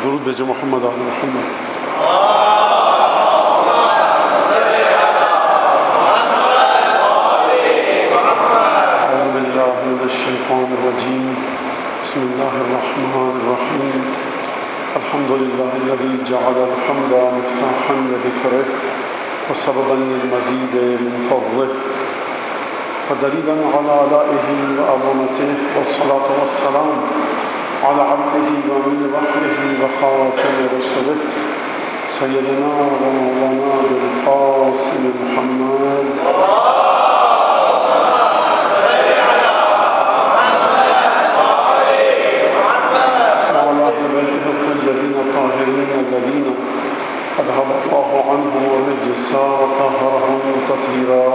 درود بھیجو محمد آل محمد. اعوذ باللہ من الشیطان الرجیم. بسم اللہ الرحمن الرحیم. الحمد للہ الذی جعل الحمد مفتاحا لذکرہ وسببا للمزید من فضلہ ودلیلا علی آلائہ وعظمتہ والصلاة والسلام على عبده ومن وحيه وخاتم رسله سيدنا ومولانا بالقاسم محمد وعلى أهل بيته الطيبين الطاهرين الذين أذهب الله عنهم الرجس وطهرهم تطهيرا.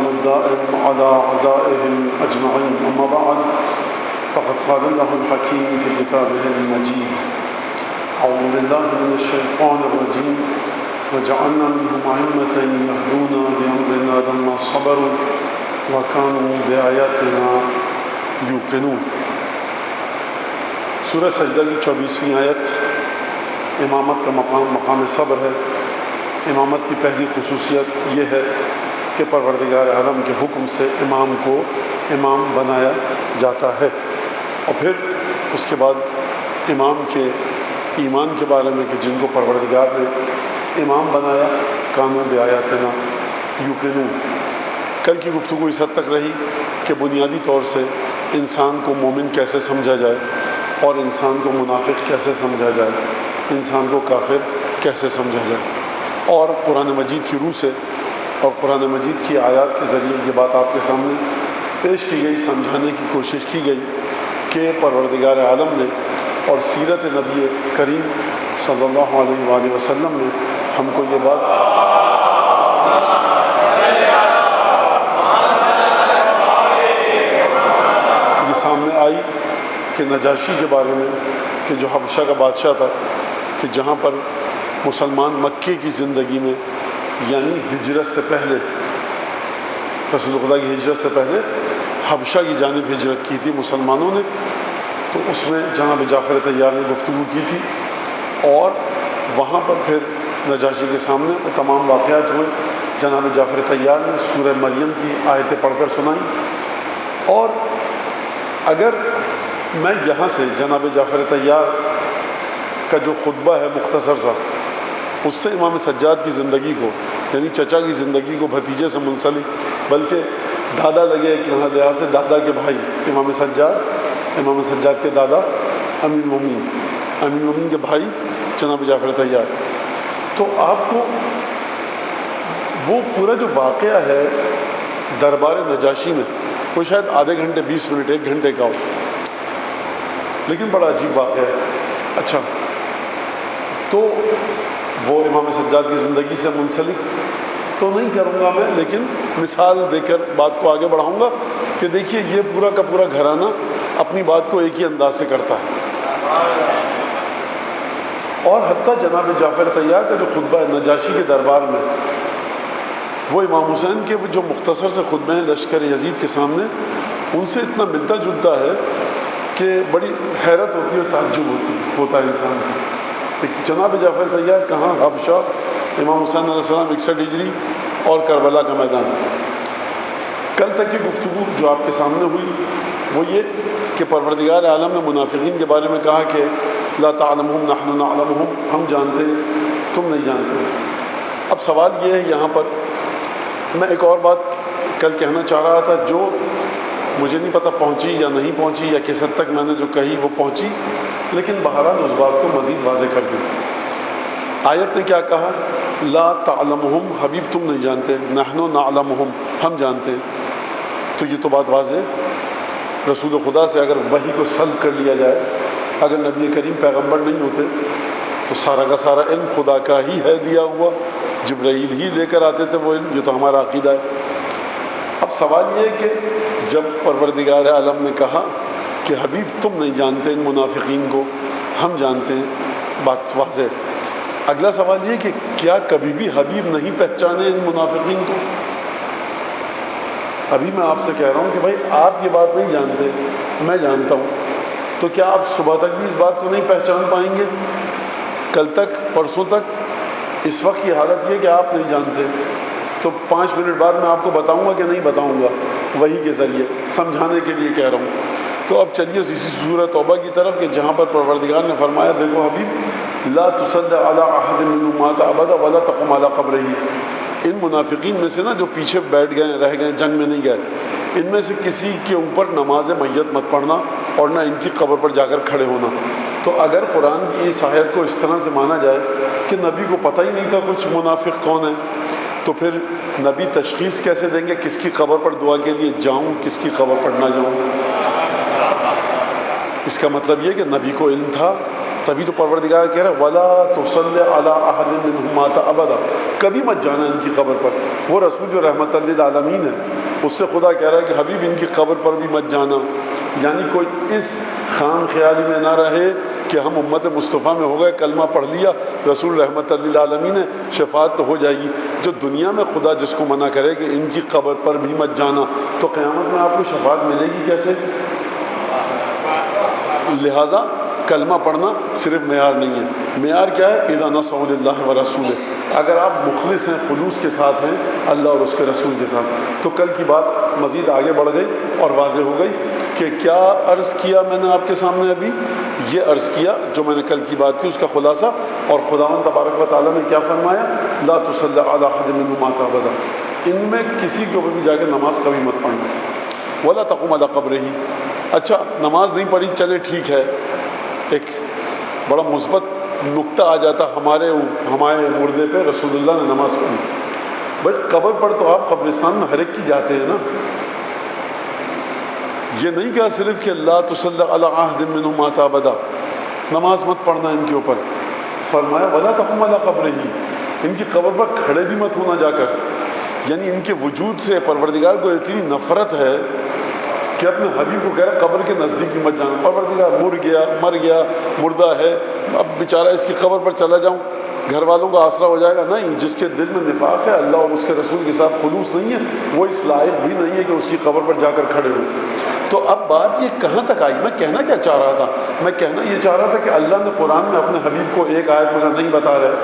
الدائم على أعدائهم أجمعين. أما بعد فقد قال الله الحكيم في كتابه المجيد أعوذ بالله من الشيطان الرجيم وجعلنا منهم أئمة يهدون بأمرنا لما صبروا وكانوا بآياتنا يوقنون. سورہ سجدہ کی 24ویں آیت امامت کا مقام صبر ہے. امامت کی پہلی خصوصیت یہ ہے کہ پروردگار عالم کے حکم سے امام کو امام بنایا جاتا ہے. اور پھر اس کے بعد امام کے ایمان کے بارے میں کہ جن کو پروردگار نے امام بنایا کانوا بآیاتنا یوقنون. کل کی گفتگو اس حد تک رہی کہ بنیادی طور سے انسان کو مومن کیسے سمجھا جائے اور انسان کو منافق کیسے سمجھا جائے, انسان کو کافر کیسے سمجھا جائے. اور قرآن مجید کی روح سے اور قرآن مجید کی آیات کے ذریعے یہ بات آپ کے سامنے پیش کی گئی, سمجھانے کی کوشش کی گئی کہ پروردگار عالم نے اور سیرت نبی کریم صلی اللہ علیہ وآلہ وسلم نے ہم کو یہ بات یہ سامنے آئی کہ نجاشی کے بارے میں کہ جو حبشہ کا بادشاہ تھا کہ جہاں پر مسلمان مکے کی زندگی میں یعنی ہجرت سے پہلے رسول خدا کی ہجرت سے پہلے حبشہ کی جانب ہجرت کی تھی مسلمانوں نے. تو اس میں جناب جعفر طیار نے گفتگو کی تھی اور وہاں پر پھر نجاشی کے سامنے وہ تمام واقعات ہوئے. جناب جعفر طیار نے سورہ مریم کی آیتیں پڑھ کر سنائیں. اور اگر میں یہاں سے جناب جعفر طیار کا جو خطبہ ہے مختصر سا اس سے امام سجاد کی زندگی کو یعنی چچا کی زندگی کو بھتیجے سے منسلک بلکہ دادا لگے ایک لحاظ سے دادا کے بھائی امام سجاد کے دادا امیر المومنین کے بھائی جناب جعفر طیار. تو آپ کو وہ پورا جو واقعہ ہے دربار نجاشی میں وہ شاید آدھے گھنٹے 20 منٹ 1 گھنٹے کا ہو لیکن بڑا عجیب واقعہ ہے. اچھا تو وہ امام سجاد کی زندگی سے منسلک تو نہیں کروں گا میں لیکن مثال دے کر بات کو آگے بڑھاؤں گا کہ دیکھیے یہ پورا کا پورا گھرانہ اپنی بات کو ایک ہی انداز سے کرتا ہے. اور حتیٰ جناب جعفر طیار کا جو خطبہ ہے نجاشی کے دربار میں وہ امام حسین کے جو مختصر سے خطبے ہیں لشکر یزید کے سامنے ان سے اتنا ملتا جلتا ہے کہ بڑی حیرت ہوتی ہے اور تعجب ہوتا ہے انسان کو. جناب جعفر طیار کہاں حبشہ امام حسین علیہ السلام 61 ہجری اور کربلا کا میدان. کل تک کی گفتگو جو آپ کے سامنے ہوئی وہ یہ کہ پروردگار عالم نے منافقین کے بارے میں کہا کہ لا تعلمہم نحن نعلمہم, ہم جانتے تم نہیں جانتے. اب سوال یہ ہے یہاں پر میں ایک اور بات کل کہنا چاہ رہا تھا جو مجھے نہیں پتہ پہنچی یا نہیں پہنچی یا کس حد تک میں نے جو کہی وہ پہنچی لیکن بہرحال اس بات کو مزید واضح کر دوں. آیت نے کیا کہا لا تعلمہم, حبیب تم نہیں جانتے, نحن نعلمہم, ہم جانتے. تو یہ تو بات واضح رسول خدا سے اگر وحی کو سلب کر لیا جائے اگر نبی کریم پیغمبر نہیں ہوتے تو سارا کا سارا علم خدا کا ہی ہے دیا ہوا, جبرائیل ہی لے کر آتے تھے وہ علم. یہ تو ہمارا عقیدہ ہے. اب سوال یہ ہے کہ جب پروردگار عالم نے کہا کہ حبیب تم نہیں جانتے ان منافقین کو, ہم جانتے ہیں, بات واضح. اگلا سوال یہ کہ کیا کبھی بھی حبیب نہیں پہچانے ان منافقین کو؟ ابھی میں آپ سے کہہ رہا ہوں کہ بھائی آپ یہ بات نہیں جانتے، میں جانتا ہوں، تو کیا آپ صبح تک بھی اس بات کو نہیں پہچان پائیں گے؟ کل تک، پرسوں تک؟ اس وقت کی حالت یہ کہ آپ نہیں جانتے، تو 5 منٹ بعد میں آپ کو بتاؤں گا کہ نہیں بتاؤں گا؟ وحی کے ذریعے سمجھانے کے لیے کہہ رہا ہوں۔ تو اب چلیے اسی سورہ توبہ کی طرف کہ جہاں پر پروردگار نے فرمایا دیکھو حبیب لا تصلی علی احد منهم مات ابدا ولا تقم علی قبرہ، ان منافقین میں سے نا جو پیچھے بیٹھ گئے، رہ گئے، جنگ میں نہیں گئے، ان میں سے کسی کے اوپر نماز میت مت پڑھنا اور نہ ان کی قبر پر جا کر کھڑے ہونا۔ تو اگر قرآن کی اس آیت کو اس طرح سے مانا جائے کہ نبی کو پتہ ہی نہیں تھا کچھ منافق کون ہے، تو پھر نبی تشخیص کیسے دیں گے کس کی قبر پر دعا کے لیے جاؤں، کس کی قبر پر نہ جاؤں؟ اس کا مطلب یہ کہ نبی کو علم تھا، تبھی تو پروردگار کہہ رہا ہے وَلَا تُصَلِّ عَلَىٰ أَحَدٍ مِّنْهُمْ مَاتَ أَبَدًا، کبھی مت جانا ان کی قبر پر۔ وہ رسول جو رحمت للعالمین ہے، اس سے خدا کہہ رہا ہے کہ حبیب ان کی قبر پر بھی مت جانا، یعنی کوئی اس خام خیالی میں نہ رہے کہ ہم امت مصطفیٰ میں ہو گئے، کلمہ پڑھ لیا، رسول رحمت للعالمین ہے، شفاعت تو ہو جائے گی۔ جو دنیا میں خدا جس کو منع کرے کہ ان کی قبر پر بھی مت جانا، تو قیامت میں آپ کو شفاعت ملے گی کیسے؟ لہٰذا کلمہ پڑھنا صرف معیار نہیں ہے، معیار کیا ہے؟ اذا نصحوا للہ ورسولہ، اگر آپ مخلص ہیں، خلوص کے ساتھ ہیں اللہ اور اس کے رسول کے ساتھ۔ تو کل کی بات مزید آگے بڑھ گئی اور واضح ہو گئی کہ کیا عرض کیا میں نے آپ کے سامنے ابھی؟ یہ عرض کیا جو میں نے کل کی بات تھی اس کا خلاصہ، اور خداوند تبارک و تعالیٰ نے کیا فرمایا؟ لا تصلی علی احد منهم مات ابدا، ان میں کسی کے اوپر بھی جا کے نماز کبھی مت پڑھنا، ولا تقم علی قبرہ۔ اچھا نماز نہیں پڑھی، چلے ٹھیک ہے، ایک بڑا مثبت نقطہ آ جاتا ہمارے مردے پہ رسول اللہ نے نماز پڑھی، بھائی قبر پر تو آپ قبرستان میں ہر ایک کی جاتے ہیں نا، یہ نہیں کہا صرف کہ لا تصلی علی احد منهم مات ابدا، نماز مت پڑھنا ان کے اوپر، فرمایا ولا تقم علی قبرہ، ان کی قبر پر کھڑے بھی مت ہونا جا کر، یعنی ان کے وجود سے پروردگار کو اتنی نفرت ہے کہ اپنے حبیب کو کہہ رہا قبر کے نزدیک بھی مت جانا، پروردگار مر گیا مردہ ہے، اب بیچارہ اس کی قبر پر چلا جاؤں، گھر والوں کا آسرا ہو جائے گا؟ نہیں، جس کے دل میں نفاق ہے، اللہ اور اس کے رسول کے ساتھ خلوص نہیں ہے، وہ اس لائق بھی نہیں ہے کہ اس کی قبر پر جا کر کھڑے ہو۔ تو اب بات یہ کہاں تک آئی؟ میں کہنا کیا چاہ رہا تھا؟ میں کہنا یہ چاہ رہا تھا کہ اللہ نے قرآن میں اپنے حبیب کو ایک آیت میں نہیں بتا رہے،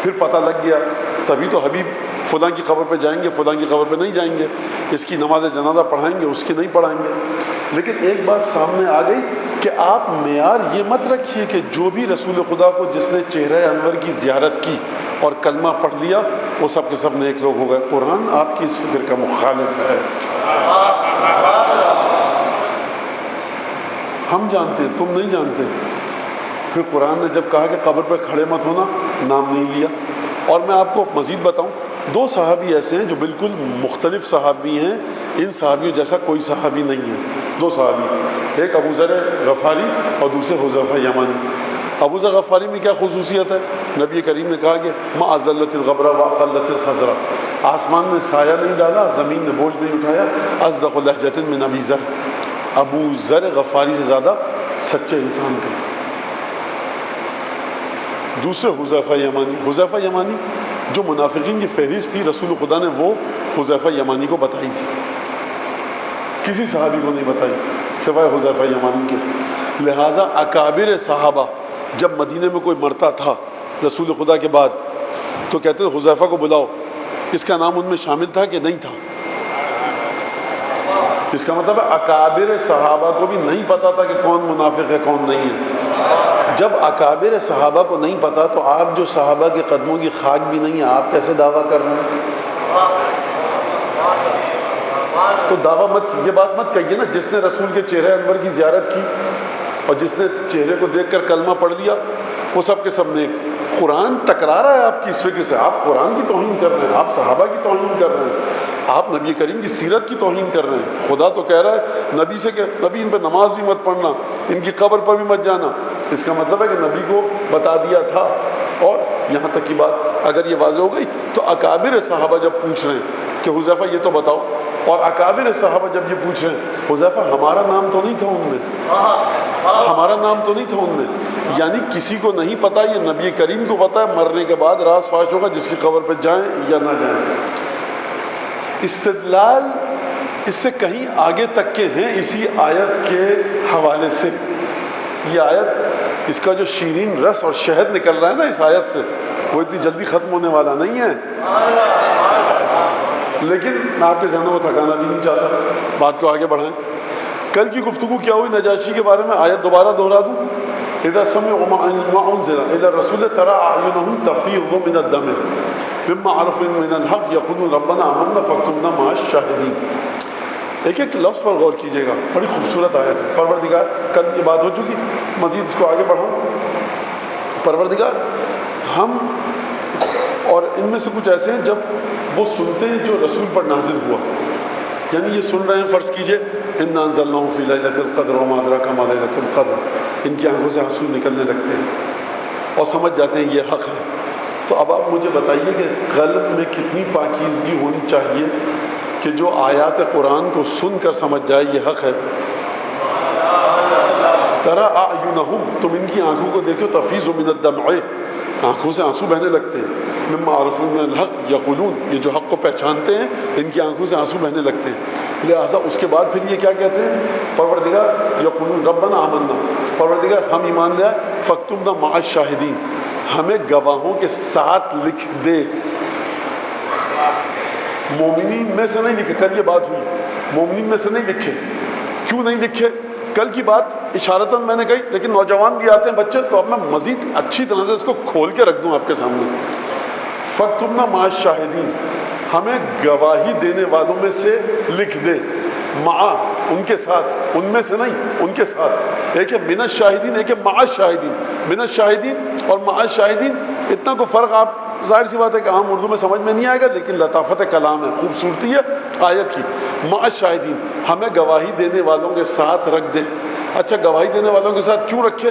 پھر پتہ لگ گیا، تبھی تو حبیب فلاں کی قبر پہ جائیں گے، فلاں کی قبر پہ نہیں جائیں گے، اس کی نماز جنازہ پڑھائیں گے، اس کی نہیں پڑھائیں گے۔ لیکن ایک بات سامنے آ گئی کہ آپ معیار یہ مت رکھیے کہ جو بھی رسول خدا کو جس نے چہرہ انور کی زیارت کی اور کلمہ پڑھ لیا وہ سب کے سب نیک لوگ ہو گئے۔ قرآن آپ کی اس فکر کا مخالف ہے، ہم جانتے ہیں، تم نہیں جانتے۔ پھر قرآن نے جب کہا کہ قبر پہ کھڑے مت ہونا، نام نہیں لیا۔ اور میں آپ کو مزید بتاؤں، 2 صحابی ایسے ہیں جو بالکل مختلف صحابی ہیں، ان صحابیوں جیسا کوئی صحابی نہیں ہے۔ 2 صحابی، ایک ابو ذر غفاری اور دوسرے حذیفہ یمانی۔ ابو ذر غفاری میں کیا خصوصیت ہے؟ نبی کریم نے کہا کہ ما ازلت الغبرہ واقلت الخضرہ، آسمان نے سایہ نہیں ڈالا، زمین نے بوجھ نہیں اٹھایا، اصدق لہجۃ من ابی ذر، ابو ذر غفاری سے زیادہ سچے انسان تھے۔ دوسرے حذیفہ یمانی، حذیفہ یمانی جو منافقین کی فہرست تھی رسول خدا نے وہ حذیفہ یمانی کو بتائی تھی، کسی صحابی کو نہیں بتائی سوائے حذیفہ یمانی کے۔ لہٰذا اکابر صحابہ جب مدینے میں کوئی مرتا تھا رسول خدا کے بعد تو کہتے تھے حذیفہ کو بلاؤ، اس کا نام ان میں شامل تھا کہ نہیں تھا؟ اس کا مطلب ہے اکابر صحابہ کو بھی نہیں پتا تھا کہ کون منافق ہے کون نہیں ہے۔ جب اکابر صحابہ کو نہیں پتا تو آپ جو صحابہ کے قدموں کی خاک بھی نہیں ہے، آپ کیسے دعویٰ کر رہے ہیں؟ تو دعویٰ مت، یہ بات مت کہیے نا جس نے رسول کے چہرے انور کی زیارت کی اور جس نے چہرے کو دیکھ کر کلمہ پڑھ لیا وہ سب کے سب نیک۔ قرآن ٹکرا رہا ہے آپ کی اس فکر سے، آپ قرآن کی توہین کر رہے ہیں، آپ صحابہ کی توہین کر رہے ہیں، آپ نبی کریم کی سیرت کی توہین کر رہے ہیں۔ خدا تو کہہ رہا ہے نبی سے کہ نبی ان پہ نماز بھی مت پڑھنا، ان کی قبر پر بھی مت جانا۔ اس کا مطلب ہے کہ نبی کو بتا دیا تھا۔ اور یہاں تک کی بات اگر یہ واضح ہو گئی تو اکابر صحابہ جب پوچھ رہے ہیں کہ حذیفہ یہ تو بتاؤ، اور اکابر صحابہ جب یہ پوچھ رہے ہیں حذیفہ ہمارا نام تو نہیں تھا ان میں، ہمارا نام تو نہیں تھا ان میں، یعنی کسی کو نہیں پتا، یہ نبی کریم کو پتا ہے مرنے کے بعد راز فاش ہوگا جس کی قبر پہ جائیں یا نہ جائیں۔ استدلال اس سے کہیں آگے تک کے ہیں اسی آیت کے حوالے سے. یہ آیت اس کا جو شیرین رس اور شہد نکل رہا ہے نا اس آیت سے وہ اتنی جلدی ختم ہونے والا نہیں ہے. لیکن میں آپ کے ذہنوں کو تھکانا بھی نہیں چاہتا, بات کو آگے بڑھائیں. کل کی گفتگو کیا ہوئی نجاشی کے بارے میں, آیت دوبارہ دہرا دوں. اذا سمعوا ما انزل الى الرسول ترى اعينهم تفيض من الدم مما عرفوا من الحق يقولون ربنا آمنا فاكتبنا مع الشاهدين. ایک ایک لفظ پر غور کیجیے گا, بڑی خوبصورت آیت ہے. پروردگار, کل یہ بات ہو چکی, مزید اس کو آگے بڑھاؤں. پروردگار ہم اور ان میں سے کچھ ایسے ہیں جب وہ سنتے ہیں جو رسول پر نازل ہوا, یعنی یہ سن رہے ہیں, فرض کیجئے انا انزلناہ فی لیلۃ القدر وما ادراک ما لیلۃ القدر, ان کی آنکھوں سے آنسو نکلنے لگتے ہیں اور سمجھ جاتے ہیں یہ حق ہے. تو اب آپ مجھے بتائیے کہ قلب میں کتنی پاکیزگی ہونی چاہیے کہ جو آیات قرآن کو سن کر سمجھ جائے یہ حق ہے. ترى اعینہم, تم ان کی آنکھوں کو دیکھو, تفیض من الدمع, آنکھوں سے آنسو بہنے لگتے ہیں. مما عرفوا من الحق یقولون, یہ جو حق کو پہچانتے ہیں ان کی آنکھوں سے آنسو بہنے لگتے ہیں. لہٰذا اس کے بعد پھر یہ کیا کہتے ہیں, پروردگار یقولون ربنا آمنا, پروردگار ہم ایمان لے آئے, فاکتبنا مع الشاہدین, ہمیں گواہوں کے ساتھ لکھ دے. مومنین میں سے نہیں لکھے, کل یہ بات ہوئی, مومنین میں سے نہیں لکھے. کیوں نہیں لکھے؟ کل کی بات اشارتاً میں نے کہی, لیکن نوجوان بھی آتے ہیں بچے, تو اب میں مزید اچھی طرح سے اس کو کھول کے رکھ دوں آپ کے سامنے. فاکتبنا مع الشاہدین, ہمیں گواہی دینے والوں میں سے لکھ دے. مع, ان کے ساتھ, ان میں سے نہیں, ان کے ساتھ. ایک ہے من الشاہدین, ایک ہے مع الشاہدین. من الشاہدین اور مع الشاہدین, اتنا کو فرق آپ ظاہر سی بات ہے کہ عام اردو میں سمجھ میں نہیں آئے گا, لیکن لطافت کلام ہے, خوبصورتی ہے آیت کی. مع الشاہدین, ہمیں گواہی دینے والوں کے ساتھ رکھ دے. اچھا, گواہی دینے والوں کے ساتھ کیوں رکھے؟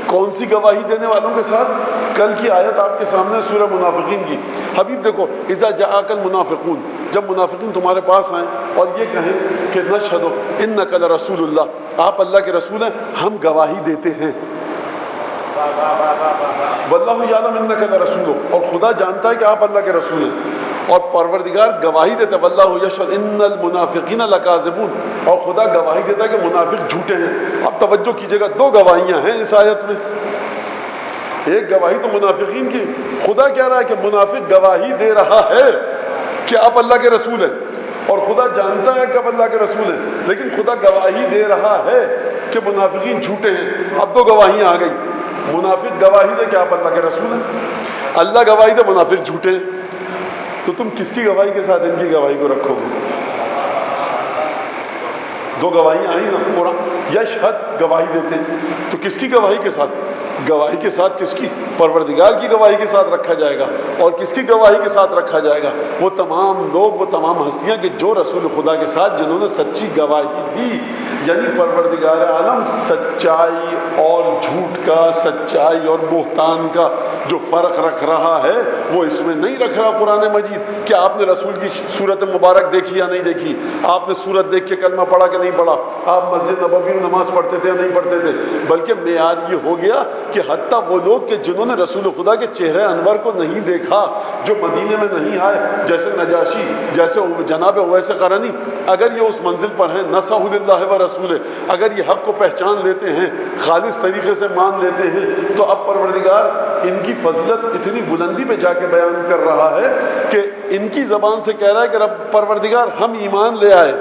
کون سی گواہی دینے والوں کے ساتھ؟ کل کی آیت آپ کے سامنے سورہ منافقین کی. حبیب دیکھو, اذا جاءک المنافقون, جب منافقین تمہارے پاس آئیں اور یہ کہیں کہ نشہد انک لرسول اللہ, آپ اللہ کے رسول ہیں, ہم گواہی دیتے ہیں. واللہ یعلم انک لرسول, اور خدا جانتا ہے کہ آپ اللہ کے رسول ہیں. اور پروردگار گواہی دیتا ہے, واللہ یشہد ان المنافقین لکاذبون, اور خدا گواہی دیتا ہے کہ منافق جھوٹے ہیں. اب توجہ کیجئے گا, دو گواہیاں ہیں اس آیت میں. ایک گواہی تو منافقین کی, خدا کہہ رہا ہے کہ منافق گواہی دے رہا ہے کہ آپ اللہ کے رسول ہیں, اور خدا جانتا ہے کہ آپ اللہ کے رسول ہیں, لیکن خدا گواہی دے رہا ہے کہ منافقین جھوٹے ہیں. اب دو گواہیاں آ گئی, منافق گواہی دے کہ آپ اللہ کے رسول ہیں, اللہ گواہی دے منافق جھوٹے ہیں. تو تم کس کی گواہی کے ساتھ ان کی گواہی کو رکھو گے؟ دو گواہیاں آئیں نا, قرآن یشہد گواہی دیتے ہیں, تو کس کی گواہی کے ساتھ؟ گواہی کے ساتھ کس کی؟ پروردگار کی گواہی کے ساتھ رکھا جائے گا. اور کس کی گواہی کے ساتھ رکھا جائے گا؟ وہ تمام لوگ, وہ تمام ہستیاں کہ جو رسول خدا کے ساتھ جنہوں نے سچی گواہی دی. یعنی پروردگار عالم سچائی اور جھوٹ کا, سچائی اور بہتان کا جو فرق رکھ رہا ہے وہ اس میں نہیں رکھ رہا قرآن مجید کہ آپ نے رسول کی صورت مبارک دیکھی یا نہیں دیکھی, آپ نے صورت دیکھ کے کلمہ پڑھا کہ نہیں پڑھا, آپ مسجد نبوی میں نماز پڑھتے تھے یا نہیں پڑھتے تھے. بلکہ معیار یہ ہو گیا کہ حتیٰ وہ لوگ کہ جنہوں نے رسول خدا کے چہرے انور کو نہیں دیکھا, جو مدینے میں نہیں آئے, جیسے نجاشی, جیسے جناب اویس قرنی, اگر یہ اس منزل پر ہیں نصحوا للہ و رسولہ, اگر یہ حق کو پہچان لیتے ہیں, خالص طریقے سے مان لیتے ہیں, تو اب پروردگار ان کی فضیلت اتنی بلندی پہ جا کے بیان کر رہا ہے کہ ان کی زبان سے کہہ رہا ہے کہ رب پروردگار ہم ایمان لے آئے,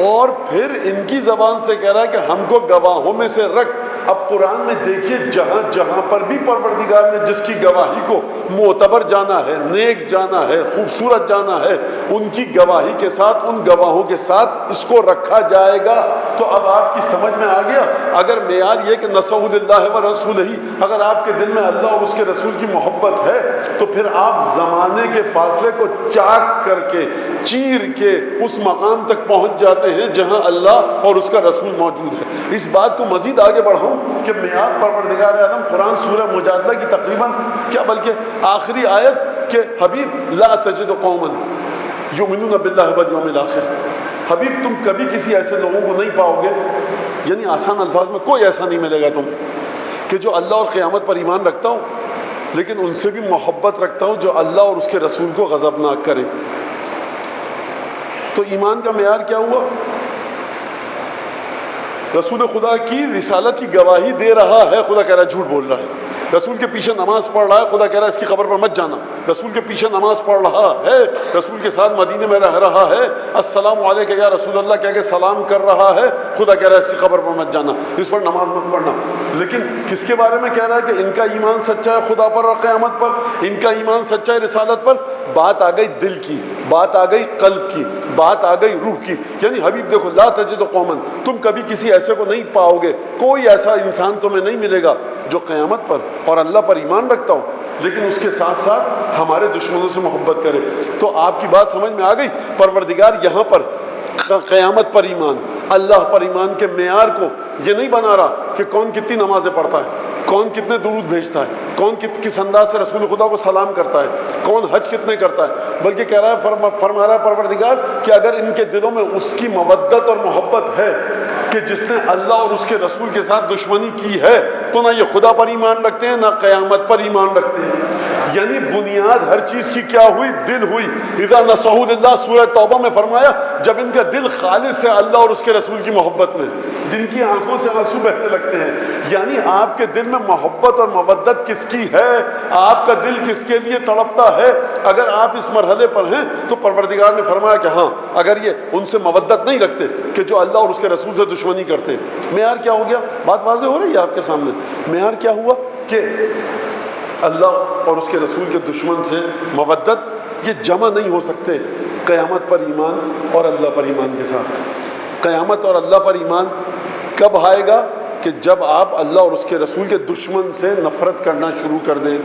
اور پھر ان کی زبان سے کہہ رہا ہے کہ ہم کو گواہوں میں سے رکھ. اب قرآن میں دیکھیے, جہاں جہاں پر بھی پروردگار نے جس کی گواہی کو معتبر جانا ہے, نیک جانا ہے, خوبصورت جانا ہے, ان کی گواہی کے ساتھ, ان گواہوں کے ساتھ اس کو رکھا جائے گا. تو اب آپ کی سمجھ میں آ گیا, اگر معیار یہ کہ نصحوا للہ و رسولہ, اگر آپ کے دل میں اللہ اور اس کے رسول کی محبت ہے, تو پھر آپ زمانے کے فاصلے کو چاک کر کے, چیر کے اس مقام تک پہنچ جاتے ہیں جہاں اللہ اور اس کا رسول موجود ہے. اس بات کو مزید آگے بڑھاؤں کہ معیار پروردگار اعظم قرآن سورہ مجادلہ کی تقریباً کیا بلکہ آخری آیت کہ حبیب لا تجد قوما یؤمنون باللہ والیوم الآخر, حبیب تم کبھی کسی ایسے لوگوں کو نہیں پاؤ گے, یعنی آسان الفاظ میں کوئی ایسا نہیں ملے گا تم کہ جو اللہ اور قیامت پر ایمان رکھتا ہو, لیکن ان سے بھی محبت رکھتا ہوں جو اللہ اور اس کے رسول کو غضبناک کرے. تو ایمان کا معیار کیا ہوا؟ رسول خدا کی رسالت کی گواہی دے رہا ہے، خدا کہہ رہا ہے جھوٹ بول رہا ہے۔ رسول کے پیچھے نماز پڑھ رہا ہے، خدا کہہ رہا ہے اس کی قبر پر مت جانا۔ رسول کے پیچھے نماز پڑھ رہا ہے، رسول کے ساتھ مدینے میں رہ رہا ہے، السلام علیکہ یا رسول اللہ کہہ کے سلام کر رہا ہے، خدا کہہ رہا ہے اس کی قبر پر مت جانا، اس پر نماز مت پڑھنا۔ لیکن کس کے بارے میں کہہ رہا ہے کہ ان کا ایمان سچا ہے خدا پر اور قیامت پر، ان کا ایمان سچا ہے رسالت پر؟ بات آ گئی دل کی، بات آ گئی قلب کی، بات آ گئی روح کی۔ یعنی حبیب دیکھو، لا تجد قومن، تم کبھی کسی ایسے کو نہیں پاؤ گے، کوئی ایسا انسان تمہیں نہیں ملے گا جو قیامت پر اور اللہ پر ایمان رکھتا ہو لیکن اس کے ساتھ ساتھ ہمارے دشمنوں سے محبت کرے۔ تو آپ کی بات سمجھ میں آ گئی؟ پروردگار یہاں پر قیامت پر ایمان، اللہ پر ایمان کے معیار کو یہ نہیں بنا رہا کہ کون کتنی نمازیں پڑھتا ہے، کون کتنے درود بھیجتا ہے، کون کس انداز سے رسول خدا کو سلام کرتا ہے، کون حج کتنے کرتا ہے، بلکہ کہہ رہا ہے، فرما رہا ہے پروردگار کہ اگر ان کے دلوں میں اس کی مودت اور محبت ہے کہ جس نے اللہ اور اس کے رسول کے ساتھ دشمنی کی ہے، تو نہ یہ خدا پر ایمان رکھتے ہیں نہ قیامت پر ایمان رکھتے ہیں۔ یعنی بنیاد ہر چیز کی کیا ہوئی؟ دل ہوئی۔ اذا نصحوا للہ، سورہ توبہ میں فرمایا جب ان کا دل خالص ہے اللہ اور اس کے رسول کی محبت میں، جن کی آنکھوں سے آنسو بہنے لگتے ہیں۔ یعنی آپ کے دل میں محبت اور مودت کس کی ہے؟ آپ کا دل کس کے لیے تڑپتا ہے؟ اگر آپ اس مرحلے پر ہیں تو پروردگار نے فرمایا کہ ہاں، اگر یہ ان سے مودت نہیں رکھتے کہ جو اللہ اور اس کے رسول سے دشمنی کرتے ہیں۔ معیار کیا ہو گیا؟ بات واضح ہو رہی ہے آپ کے سامنے۔ معیار کیا ہوا کہ اللہ اور اس کے رسول کے دشمن سے مودت یہ جمع نہیں ہو سکتے قیامت پر ایمان اور اللہ پر ایمان کے ساتھ۔ قیامت اور اللہ پر ایمان کب آئے گا؟ کہ جب آپ اللہ اور اس کے رسول کے دشمن سے نفرت کرنا شروع کر دیں،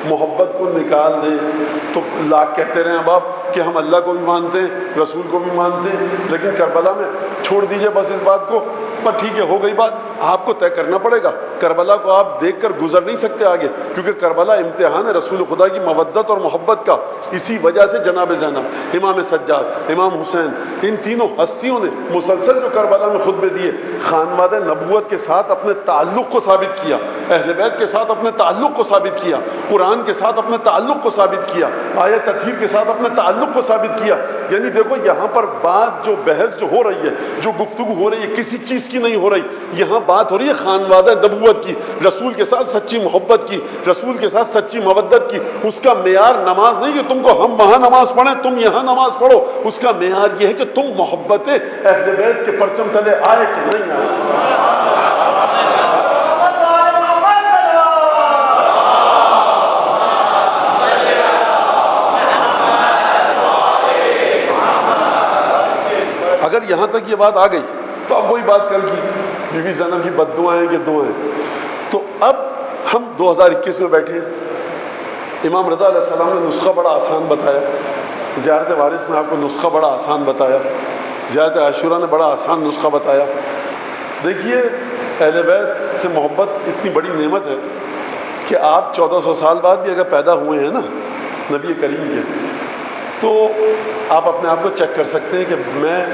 محبت کو نکال دیں۔ تو لاکھ کہتے رہے اب آپ کہ ہم اللہ کو بھی مانتے ہیں، رسول کو بھی مانتے ہیں، لیکن کربلا میں چھوڑ دیجئے بس اس بات کو، پر ٹھیک ہے ہو گئی بات، آپ کو طے کرنا پڑے گا۔ کربلا کو آپ دیکھ کر گزر نہیں سکتے آگے، کیونکہ کربلا امتحان ہے رسول خدا کی مودت اور محبت کا۔ اسی وجہ سے جناب زینب، امام سجاد، امام حسین، ان تینوں ہستیوں نے مسلسل جو کربلا میں خطبے دیے، خانوادہ نبوت کے ساتھ اپنے تعلق کو ثابت کیا، اہل بیت کے ساتھ اپنے تعلق کو ثابت کیا، قرآن کے ساتھ اپنے تعلق کو ثابت کیا، آیت تطہیر کے ساتھ اپنے تعلق کو ثابت کیا۔ یعنی دیکھو یہاں پر بات جو بحث جو ہو رہی ہے، جو گفتگو ہو رہی ہے، کسی چیز کی نہیں ہو رہی، یہاں بات ہو رہی ہے خانوادہ نبوت کی، رسول کے ساتھ سچی محبت کی، رسول کے ساتھ سچی مودت کی۔ اس کا معیار نماز نہیں کہ تم کو ہم وہاں نماز پڑھیں تم یہاں نماز پڑھو، اس کا معیار یہ ہے کہ تم محبت اہل بیت کے پرچم تلے آئے کہ نہیں آئے۔ اگر یہاں تک یہ بات آ گئی تو اب وہی بات کل کی بی بی زینب کی بد دعائیں کہ دعائیں۔ تو اب ہم 2021 میں بیٹھے ہیں۔ امام رضا علیہ السلام نے نسخہ بڑا آسان بتایا، زیارت وارث نے آپ کو نسخہ بڑا آسان بتایا، زیارت عاشورہ نے بڑا آسان نسخہ بتایا۔ دیکھیے اہل بیت سے محبت اتنی بڑی نعمت ہے کہ آپ 1400 سال بعد بھی اگر پیدا ہوئے ہیں نا نبی کریم کے، تو آپ اپنے آپ کو چیک کر سکتے ہیں کہ میں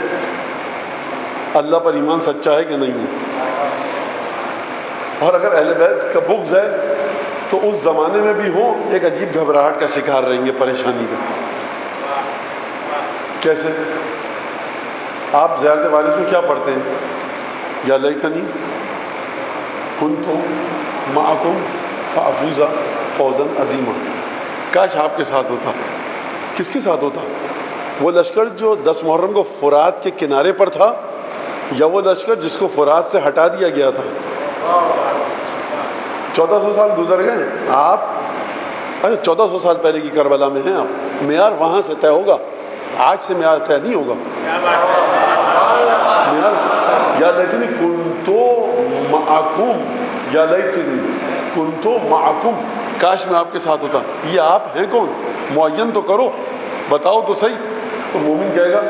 اللہ پر ایمان سچا ہے کہ نہیں ہے۔ اور اگر اہل بیت کا بغض ہے تو اس زمانے میں بھی ہو ایک عجیب گھبراہٹ کا شکار رہیں گے، پریشانی کا۔ کیسے؟ آپ زیارت وارث میں کیا پڑھتے ہیں؟ یا لیتنی کنت معکم فافوز فوزا عظیما، کاش آپ کے ساتھ ہوتا۔ کس کے ساتھ ہوتا؟ وہ لشکر جو 10 محرم کو فرات کے کنارے پر تھا، یا وہ لشکر جس کو فرات سے ہٹا دیا گیا تھا؟ 1400 سال گزر گئے آپ، اچھا 1400 سال پہلے کی کربلا میں ہیں آپ، معیار وہاں سے طے ہوگا، آج سے معیار طے نہیں ہوگا۔ معیار یا لیتنی کنتو معکم، یا لیتنی کنتو معکم، کاش میں آپ کے ساتھ ہوتا۔ یہ آپ ہیں کون؟ معین تو کرو، بتاؤ تو صحیح۔ تو مومن کہے گا،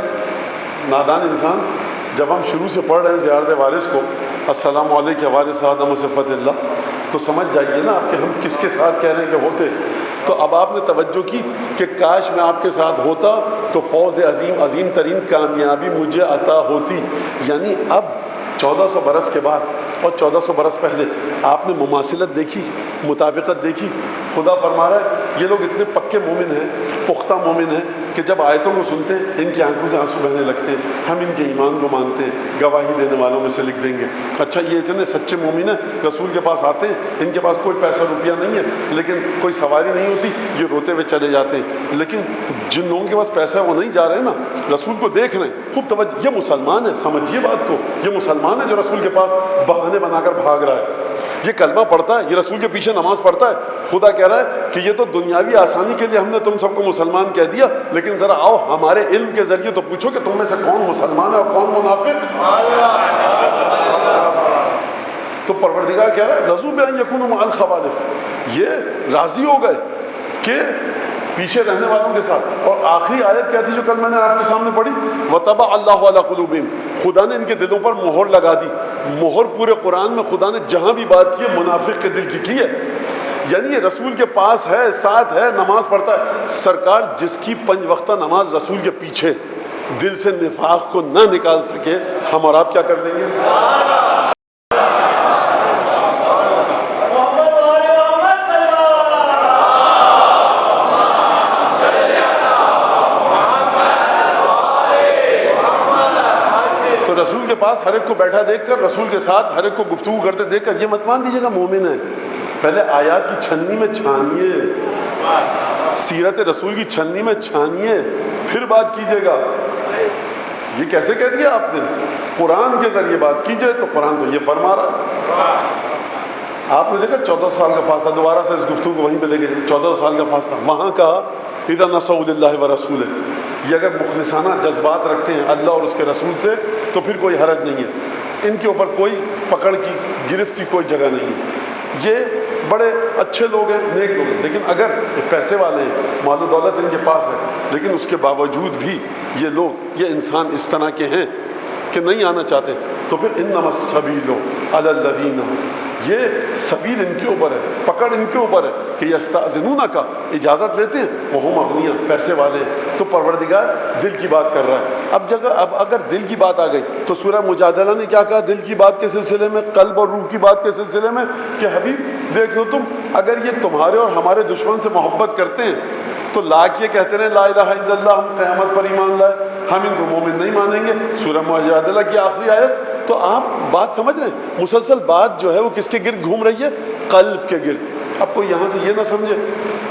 نادان انسان، جب ہم شروع سے پڑھ رہے ہیں زیارت وارث کو، السلام علیکم وارث آدم و صفت اللہ، تو سمجھ جائیے نا آپ کہ ہم کس کے ساتھ کہہ رہے ہیں کہ ہوتے۔ تو اب آپ نے توجہ کی کہ کاش میں آپ کے ساتھ ہوتا تو فوز عظیم، عظیم ترین کامیابی مجھے عطا ہوتی۔ یعنی اب 1400 برس کے بعد اور 1400 برس پہلے آپ نے مماثلت دیکھی، مطابقت دیکھی۔ خدا فرما رہا ہے یہ لوگ اتنے پکے مومن ہیں، پختہ مومن ہیں کہ جب آیتوں کو سنتے ہیں ان کی آنکھوں سے آنسو بہنے لگتے ہیں. ہم ان کے ایمان کو مانتے ہیں، گواہی دینے والوں میں سے لکھ دیں گے. اچھا یہ اتنے سچے مومن ہیں، رسول کے پاس آتے ہیں، ان کے پاس کوئی پیسہ روپیہ نہیں ہے، لیکن کوئی سواری نہیں ہوتی، یہ روتے ہوئے چلے جاتے ہیں. لیکن جن لوگوں کے پاس پیسہ ہے وہ نہیں جا رہے ہیں نا، رسول کو دیکھ رہے ہیں، خوب توجہ، یہ مسلمان ہے، سمجھیے بات کو، یہ مسلمان ہے جو رسول کے پاس بہانے بنا کر بھاگ رہا ہے. یہ کلمہ پڑھتا ہے، یہ رسول کے پیچھے نماز پڑھتا ہے. خدا کہہ رہا ہے کہ یہ تو دنیاوی آسانی کے لیے ہم نے تم سب کو مسلمان کہہ دیا، لیکن ذرا آؤ ہمارے علم کے ذریعے تو پوچھو کہ تم میں سے کون مسلمان ہے اور کون منافق. تو پروردگار کہہ رہا ہے رضوا بأن یکونوا مع الخوالف، یہ راضی ہو گئے کہ پیچھے رہنے والوں کے ساتھ. اور آخری آیت کیا تھی جو کل میں نے آپ کے سامنے پڑھی؟ وَطَبَعَ اللَّهُ عَلَىٰ قُلُوبِهِمْ، خدا نے ان کے دلوں پر مہر لگا دی. مہر پورے قرآن میں خدا نے جہاں بھی بات کی ہے منافق کے دل کی ہے. یعنی یہ رسول کے پاس ہے، ساتھ ہے، نماز پڑھتا ہے. سرکار جس کی 5 وقتہ نماز رسول کے پیچھے دل سے نفاق کو نہ نکال سکے، ہم اور آپ کیا کر لیں گے؟ رسول کے پاس ہر ایک کو بیٹھا دیکھ کر، رسول کے ساتھ ہر ایک کو گفتگو کرتے دیکھ کر یہ مت مان دیجیے گا مومن ہے. پہلے آیات کی چھننی میں چھانیے، سیرت رسول کی چھننی میں چھانیے، پھر بات کیجیے گا. یہ کیسے کہہ دیا آپ نے؟ قرآن کے ذریعے بات کیجیے تو قرآن تو یہ فرما رہا. آپ نے دیکھا 14 سال کا فاصلہ، دوبارہ سے اس گفتگو کو وہیں پہ لے کے 14 سال کا فاصلہ. وہاں کا اذا نصحوا للہ ورسولہ، یہ اگر مخلصانہ جذبات رکھتے ہیں اللہ اور اس کے رسول سے تو پھر کوئی حرج نہیں ہے. ان کے اوپر کوئی پکڑ کی، گرفت کی کوئی جگہ نہیں ہے. یہ بڑے اچھے لوگ ہیں، نیک لوگ ہیں، لیکن اگر پیسے والے ہیں، مال و دولت ان کے پاس ہے، لیکن اس کے باوجود بھی یہ لوگ، یہ انسان اس طرح کے ہیں کہ نہیں آنا چاہتے، تو پھر انما السبیل علی الذین، یہ سبیل ان کے اوپر ہے، پکڑ ان کے اوپر ہے کہ یستأذنونک، اجازت لیتے ہیں، وہم اغنیاء، پیسے والے. تو پروردگار دل کی بات کر رہا ہے. اب اگر دل کی بات آ گئی تو سورہ مجادلہ نے کیا کہا دل کی بات کے سلسلے میں، قلب اور روح کی بات کے سلسلے میں؟ کہ حبیب دیکھ لو تم، اگر یہ تمہارے اور ہمارے دشمن سے محبت کرتے ہیں تو لا کے کہتے رہے لا الہ الا اللہ، ہم قیامت پر ایمان لائے، ہم ان کو مومن نہیں مانیں گے. سورہ مجادلہ کی آخری آیت. تو آپ بات سمجھ رہے ہیں؟ مسلسل بات جو ہے وہ کس کے گرد گھوم رہی ہے؟ قلب کے گرد. اب کوئی یہاں سے یہ نہ سمجھے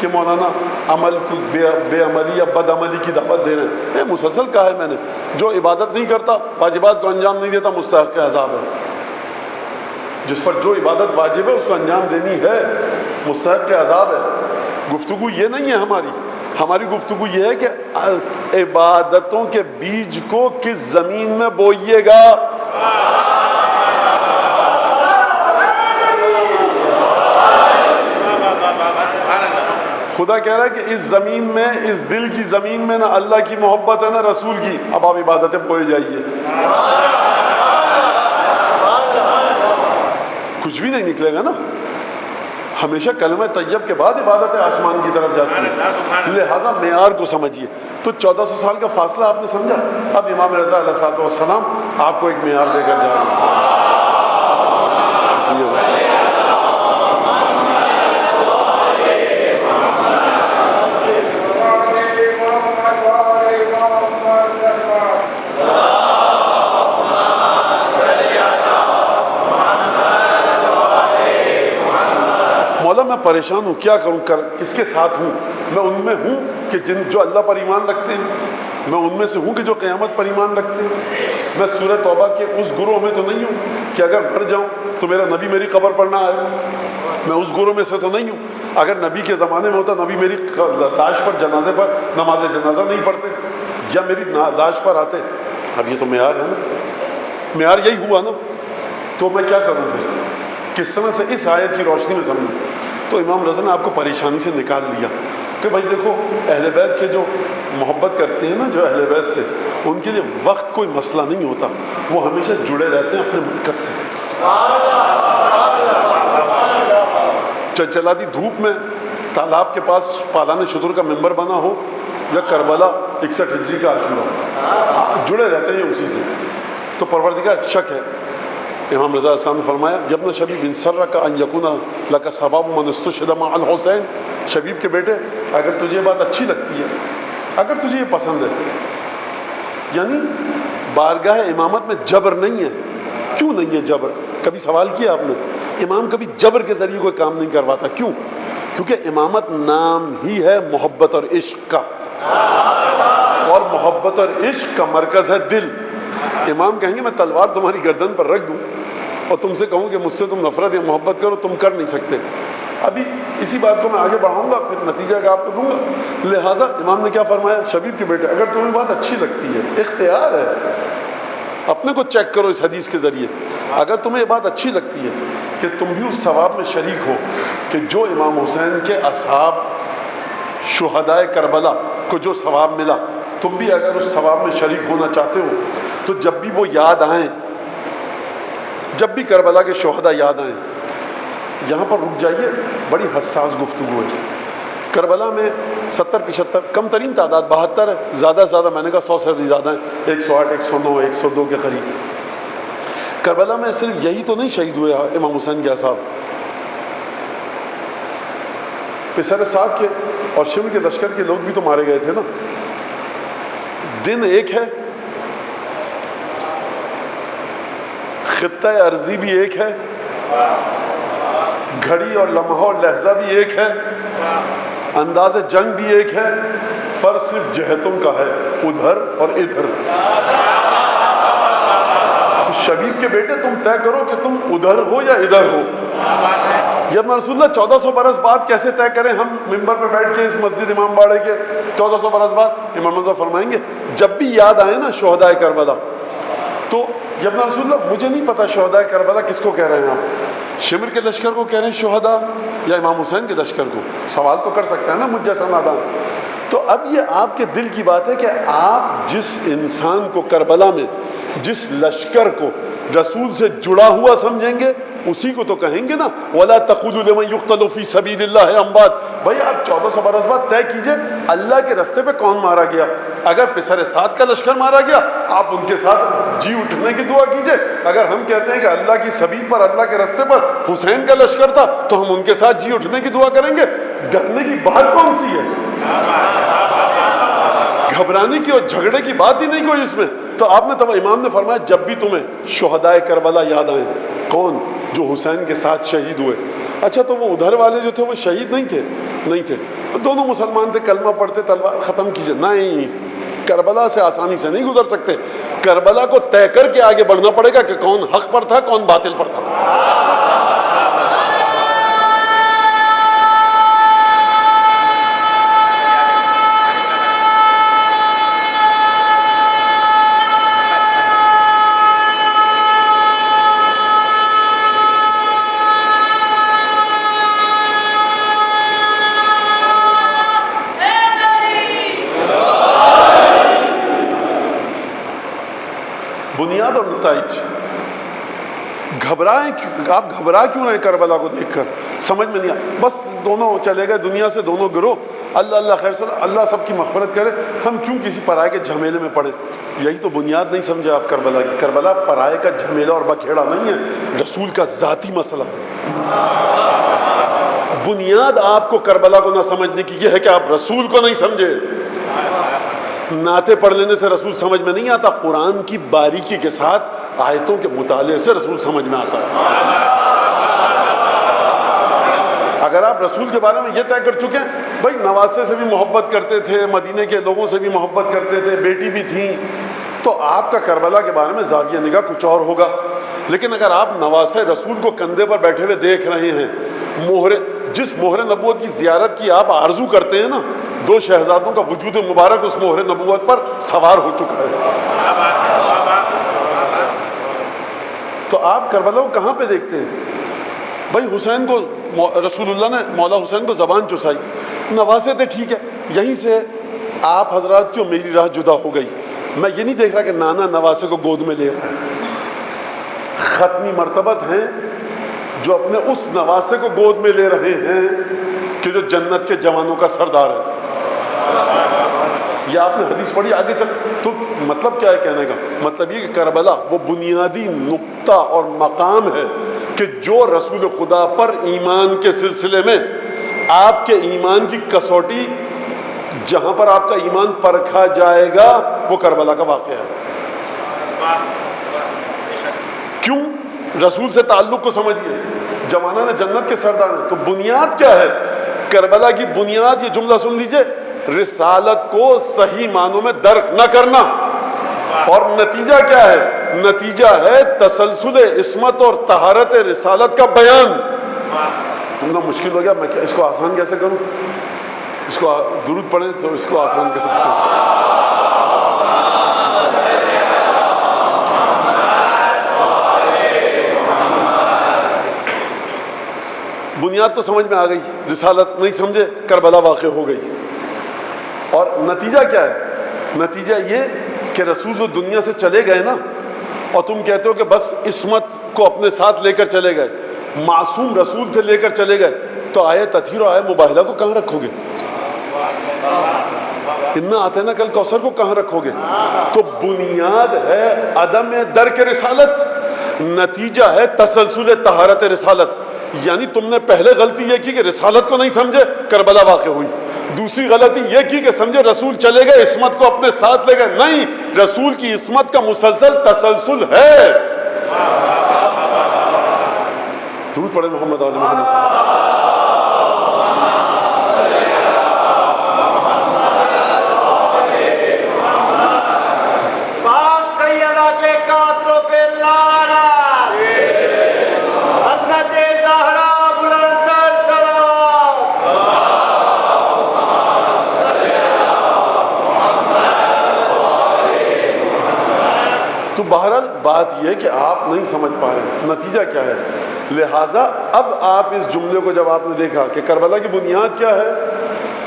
کہ مولانا عمل کو بے عملی یا بد عملی کی دعوت دے رہے ہیں. مسلسل کہا ہے میں نے، جو عبادت نہیں کرتا، واجبات کو انجام نہیں دیتا، مستحق عذاب ہے. جس پر جو عبادت واجب ہے اس کو انجام دینی ہے، مستحق عذاب ہے. گفتگو یہ نہیں ہے ہماری گفتگو یہ ہے کہ عبادتوں کے بیج کو کس زمین میں بوئیے گا. خدا کہہ رہا ہے کہ اس زمین میں، اس دل کی زمین میں نہ اللہ کی محبت ہے نہ رسول کی. اب آپ عبادتیں بوئے جائیے، کچھ بھی نہیں نکلے گا نا. ہمیشہ کلمہ طیب کے بعد عبادت آسمان کی طرف جاتی ہے. لہٰذا معیار کو سمجھیے. تو 1400 سال کا فاصلہ آپ نے سمجھا. اب امام رضا علیہ السلام آپ کو ایک معیار دے کر جا رہے ہیں. شکریہ. مولا میں پریشان ہوں، کیا کروں، کس کے ساتھ ہوں؟ میں ان میں ہوں کہ جو اللہ پر ایمان رکھتے ہیں، میں ان میں سے ہوں کہ جو قیامت پر ایمان رکھتے ہیں. میں سورہ توبہ کے اس گروہ میں تو نہیں ہوں کہ اگر مر جاؤں تو میرا نبی میری قبر پر نہ آئے. میں اس گروہ میں سے تو نہیں ہوں. اگر نبی کے زمانے میں ہوتا، نبی میری لاش پر، جنازے پر نماز جنازہ نہیں پڑھتے یا میری لاش پر آتے. اب یہ تو معیار ہے نا، معیار یہی ہوا نا. تو میں کیا کروں پھر؟ کس طرح سے اس آیت کی روشنی میں سمجھوں؟ تو امام رضا نے آپ کو پریشانی سے نکال دیا کہ بھائی دیکھو، اہل بیت کے جو محبت کرتے ہیں نا، جو اہل بیت سے، ان کے لیے وقت کوئی مسئلہ نہیں ہوتا. وہ ہمیشہ جڑے رہتے ہیں اپنے مرکز سے. چلچلاتی دھوپ میں تالاب کے پاس پالان شتر کا ممبر بنا ہو یا کربلا 61 ہجری کا عاشورہ، جڑے رہتے ہیں اسی سے. تو پروردگار شک ہے. امام رضا نے فرمایا، یبن شبیب ان سرک ان یکون لک ثواب من استشهد مع الحسین، شبیب کے بیٹے اگر تجھے یہ بات اچھی لگتی ہے، اگر تجھے یہ پسند ہے، یعنی بارگاہ امامت میں جبر نہیں ہے. کیوں نہیں ہے جبر؟ کبھی سوال کیا آپ نے؟ امام کبھی جبر کے ذریعے کوئی کام نہیں کرواتا. کیوں؟ کیونکہ امامت نام ہی ہے محبت اور عشق کا، اور محبت اور عشق کا مرکز ہے دل. امام کہیں گے میں تلوار تمہاری گردن پر رکھ دوں اور تم سے کہوں کہ مجھ سے تم نفرت یا محبت کرو، تم کر نہیں سکتے. ابھی اسی بات کو میں آگے بڑھاؤں گا، پھر نتیجہ کا آپ کو دوں گا. لہٰذا امام نے کیا فرمایا؟ شبیب کے بیٹے اگر تمہیں بات اچھی لگتی ہے، اختیار ہے، اپنے کو چیک کرو اس حدیث کے ذریعے. اگر تمہیں یہ بات اچھی لگتی ہے کہ تم بھی اس ثواب میں شریک ہو کہ جو امام حسین کے اصحاب شہدائے کربلا کو جو ثواب ملا، تم بھی اگر اس ثواب میں شریک ہونا چاہتے ہو تو جب بھی وہ یاد آئیں، جب بھی کربلا کے شہداء یاد آئیں، یہاں پر رک جائیے. بڑی حساس گفتگو ہے. کربلا میں 70-75 کم ترین تعداد 72 ہے، زیادہ سے زیادہ میں نے کہا 100 سے بھی زیادہ ہیں، 108 109 102 کے قریب. کربلا میں صرف یہی تو نہیں شہید ہوئے امام حسین کے اصحاب، پسر سعد کے اور شمر کے لشکر کے لوگ بھی تو مارے گئے تھے نا. دن ایک ہے، خطہ ارضی بھی ایک ہے، گھڑی اور لمحہ اور لحظہ بھی ایک ہے، انداز جنگ بھی ایک ہے، فرق صرف جہتوں کا ہے، ادھر اور ادھر. شبیب کے بیٹے تم طے کرو کہ تم ادھر ہو یا ادھر ہو. جب رسول اللہ 1400 برس بعد کیسے طے کریں ہم ممبر پہ بیٹھ کے اس مسجد امام باڑے کے 1400 برس بعد؟ امام رضا فرمائیں گے جب بھی یاد آئے نا شہدائے کربلا تو جب رسول اللہ مجھے نہیں پتا شہدائے کربلا کس کو کہہ رہے ہیں آپ، شمر کے لشکر کو کہہ رہے ہیں شہداء یا امام حسین کے لشکر کو؟ سوال تو کر سکتے ہیں نا مجھ جیسا نادان. تو اب یہ آپ کے دل کی بات ہے کہ آپ جس انسان کو کربلا میں، جس لشکر کو رسول سے جڑا ہوا سمجھیں گے اسی کو تو کہیں گے نا وَلَا تَقُولُوا لِمَنْ يُقْتَلُ فِي سَبِيلِ اللَّهِ أَمْوَاتٌ. بھائی آپ 1400 برس بعد طے کیجئے اللہ کے رستے پہ کون مارا گیا. اگر پسر سعد کا لشکر مارا گیا آپ ان کے ساتھ جی اٹھنے کی دعا کیجئے. اگر ہم کہتے ہیں کہ اللہ کی سبیل پر، اللہ کے رستے پر حسین کا لشکر تھا تو ہم ان کے ساتھ جی اٹھنے کی دعا کریں گے. ڈرنے کی بات کون سی ہے؟ گھبرانے کی اور جھگڑے کی بات ہی نہیں کوئی اس میں. تو آپ نے تو امام نے فرمایا جب بھی تمہیں شہدائے کربلا یاد آئیں، کون؟ جو حسین کے ساتھ شہید ہوئے. اچھا تو وہ ادھر والے جو تھے وہ شہید نہیں تھے؟ نہیں تھے، دونوں مسلمان تھے، کلمہ پڑھتے، تلوار ختم کیجئے. نہیں، کربلا سے آسانی سے نہیں گزر سکتے. کربلا کو طے کر کے آگے بڑھنا پڑے گا کہ کون حق پر تھا، کون باطل پر تھا. بنیاد اور نتائج. گھبرائیں کیوں؟ آپ گھبرا کیوں رہے کربلا کو دیکھ کر؟ سمجھ میں نہیں آیا. بس دونوں چلے گئے دنیا سے، دونوں گروہ. اللہ اللہ خیر صلی اللہ سب کی مغفرت کرے. ہم کیوں کسی پرائے کے جھمیلے میں پڑے؟ یہی تو بنیاد نہیں سمجھے آپ کربلا کی. کربلا پرائے کا جھمیلا اور بکھیڑا نہیں ہے، رسول کا ذاتی مسئلہ ہے. بنیاد آپ کو کربلا کو نہ سمجھنے کی یہ ہے کہ آپ رسول کو نہیں سمجھے. نعتیں پڑھ لینے سے رسول سمجھ میں نہیں آتا، قرآن کی باریکی کے ساتھ آیتوں کے مطالعے سے رسول سمجھ میں آتا ہے. اگر آپ رسول کے بارے میں یہ طے کر چکے ہیں بھائی نواسے سے بھی محبت کرتے تھے، مدینے کے لوگوں سے بھی محبت کرتے تھے، بیٹی بھی تھیں، تو آپ کا کربلا کے بارے میں زاویہ نگاہ کچھ اور ہوگا. لیکن اگر آپ نواسے رسول کو کندھے پر بیٹھے ہوئے دیکھ رہے ہیں، جس مہر نبوت کی زیارت کی آپ آرزو کرتے ہیں نا، 2 شہزادوں کا وجود مبارک اس مہر نبوت پر سوار ہو چکا ہے. تو آپ کربلا کو کہاں پہ دیکھتے ہیں؟ بھائی حسین کو رسول اللہ نے مولا حسین کو زبان چسائی، نواسے تھے ٹھیک ہے، یہیں سے آپ حضرات کیوں میری راہ جدا ہو گئی. میں یہ نہیں دیکھ رہا کہ نانا نواسے کو گود میں لے رہا ہے. ختمی مرتبت ہیں جو اپنے اس نواسے کو گود میں لے رہے ہیں کہ جو جنت کے جوانوں کا سردار ہے. یہ آپ نے حدیث پڑھی آگے چل. تو مطلب کیا ہے کہنے کا؟ مطلب یہ کہ کربلا وہ بنیادی نقطہ اور مقام ہے کہ جو رسول خدا پر ایمان کے سلسلے میں آپ کے ایمان کی کسوٹی جہاں پر آپ کا ایمان پرکھا جائے گا وہ کربلا کا واقعہ ہے. کیوں؟ رسول سے تعلق کو سمجھیے. جوانان نے جنت کے سردار ہیں. تو بنیاد کیا ہے کربلا کی؟ بنیاد، یہ جملہ سن لیجئے، رسالت کو صحیح معنوں میں درک نہ کرنا. اور نتیجہ کیا ہے؟ نتیجہ ہے تسلسل عصمت اور طہارت رسالت کا بیان. تم نا مشکل ہو گیا، میں اس کو آسان کیسے کروں؟ اس کو درود پڑھیں تو اس کو آسان کروں. بنیاد تو سمجھ میں آ گئی، رسالت نہیں سمجھے کربلا واقع ہو گئی. اور نتیجہ کیا ہے؟ نتیجہ یہ کہ رسول جو دنیا سے چلے گئے نا، اور تم کہتے ہو کہ بس عصمت کو اپنے ساتھ لے کر چلے گئے، معصوم رسول تھے لے کر چلے گئے، تو آئے تطہیر اور آئے مباہلہ کو کہاں رکھو گے؟ انا آتے نا کل کوثر کو کہاں رکھو گے؟ تو بنیاد ہے عدم درک رسالت، نتیجہ ہے تسلسل طہارت رسالت. یعنی تم نے پہلے غلطی یہ کی کہ رسالت کو نہیں سمجھے، کربلا واقع ہوئی. دوسری غلطی یہ کی کہ سمجھے رسول چلے گئے، عصمت کو اپنے ساتھ لے گئے. نہیں، رسول کی عصمت کا مسلسل تسلسل ہے. درود پڑھیں محمد آل محمد. تو بہرحال بات یہ ہے کہ آپ نہیں سمجھ پا رہے. نتیجہ کیا ہے؟ لہٰذا اب آپ اس جملے کو جب آپ نے دیکھا کہ کربلا کی بنیاد کیا ہے؟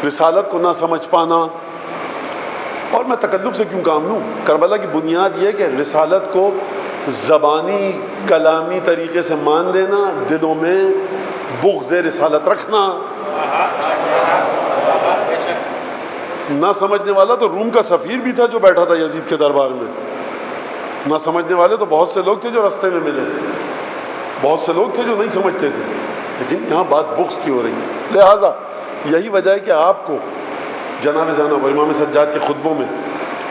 رسالت کو نہ سمجھ پانا. اور میں تکلف سے کیوں کام لوں؟ کربلا کی بنیاد یہ ہے کہ رسالت کو زبانی کلامی طریقے سے مان لینا، دلوں میں بغض رسالت رکھنا. نہ سمجھنے والا تو روم کا سفیر بھی تھا جو بیٹھا تھا یزید کے دربار میں. نہ سمجھنے والے تو بہت سے لوگ تھے جو رستے میں ملے، بہت سے لوگ تھے جو نہیں سمجھتے تھے. لیکن یہاں بات بغض کی ہو رہی ہے. لہٰذا یہی وجہ ہے کہ آپ کو جناب زینب اور امام سجاد کے خطبوں میں،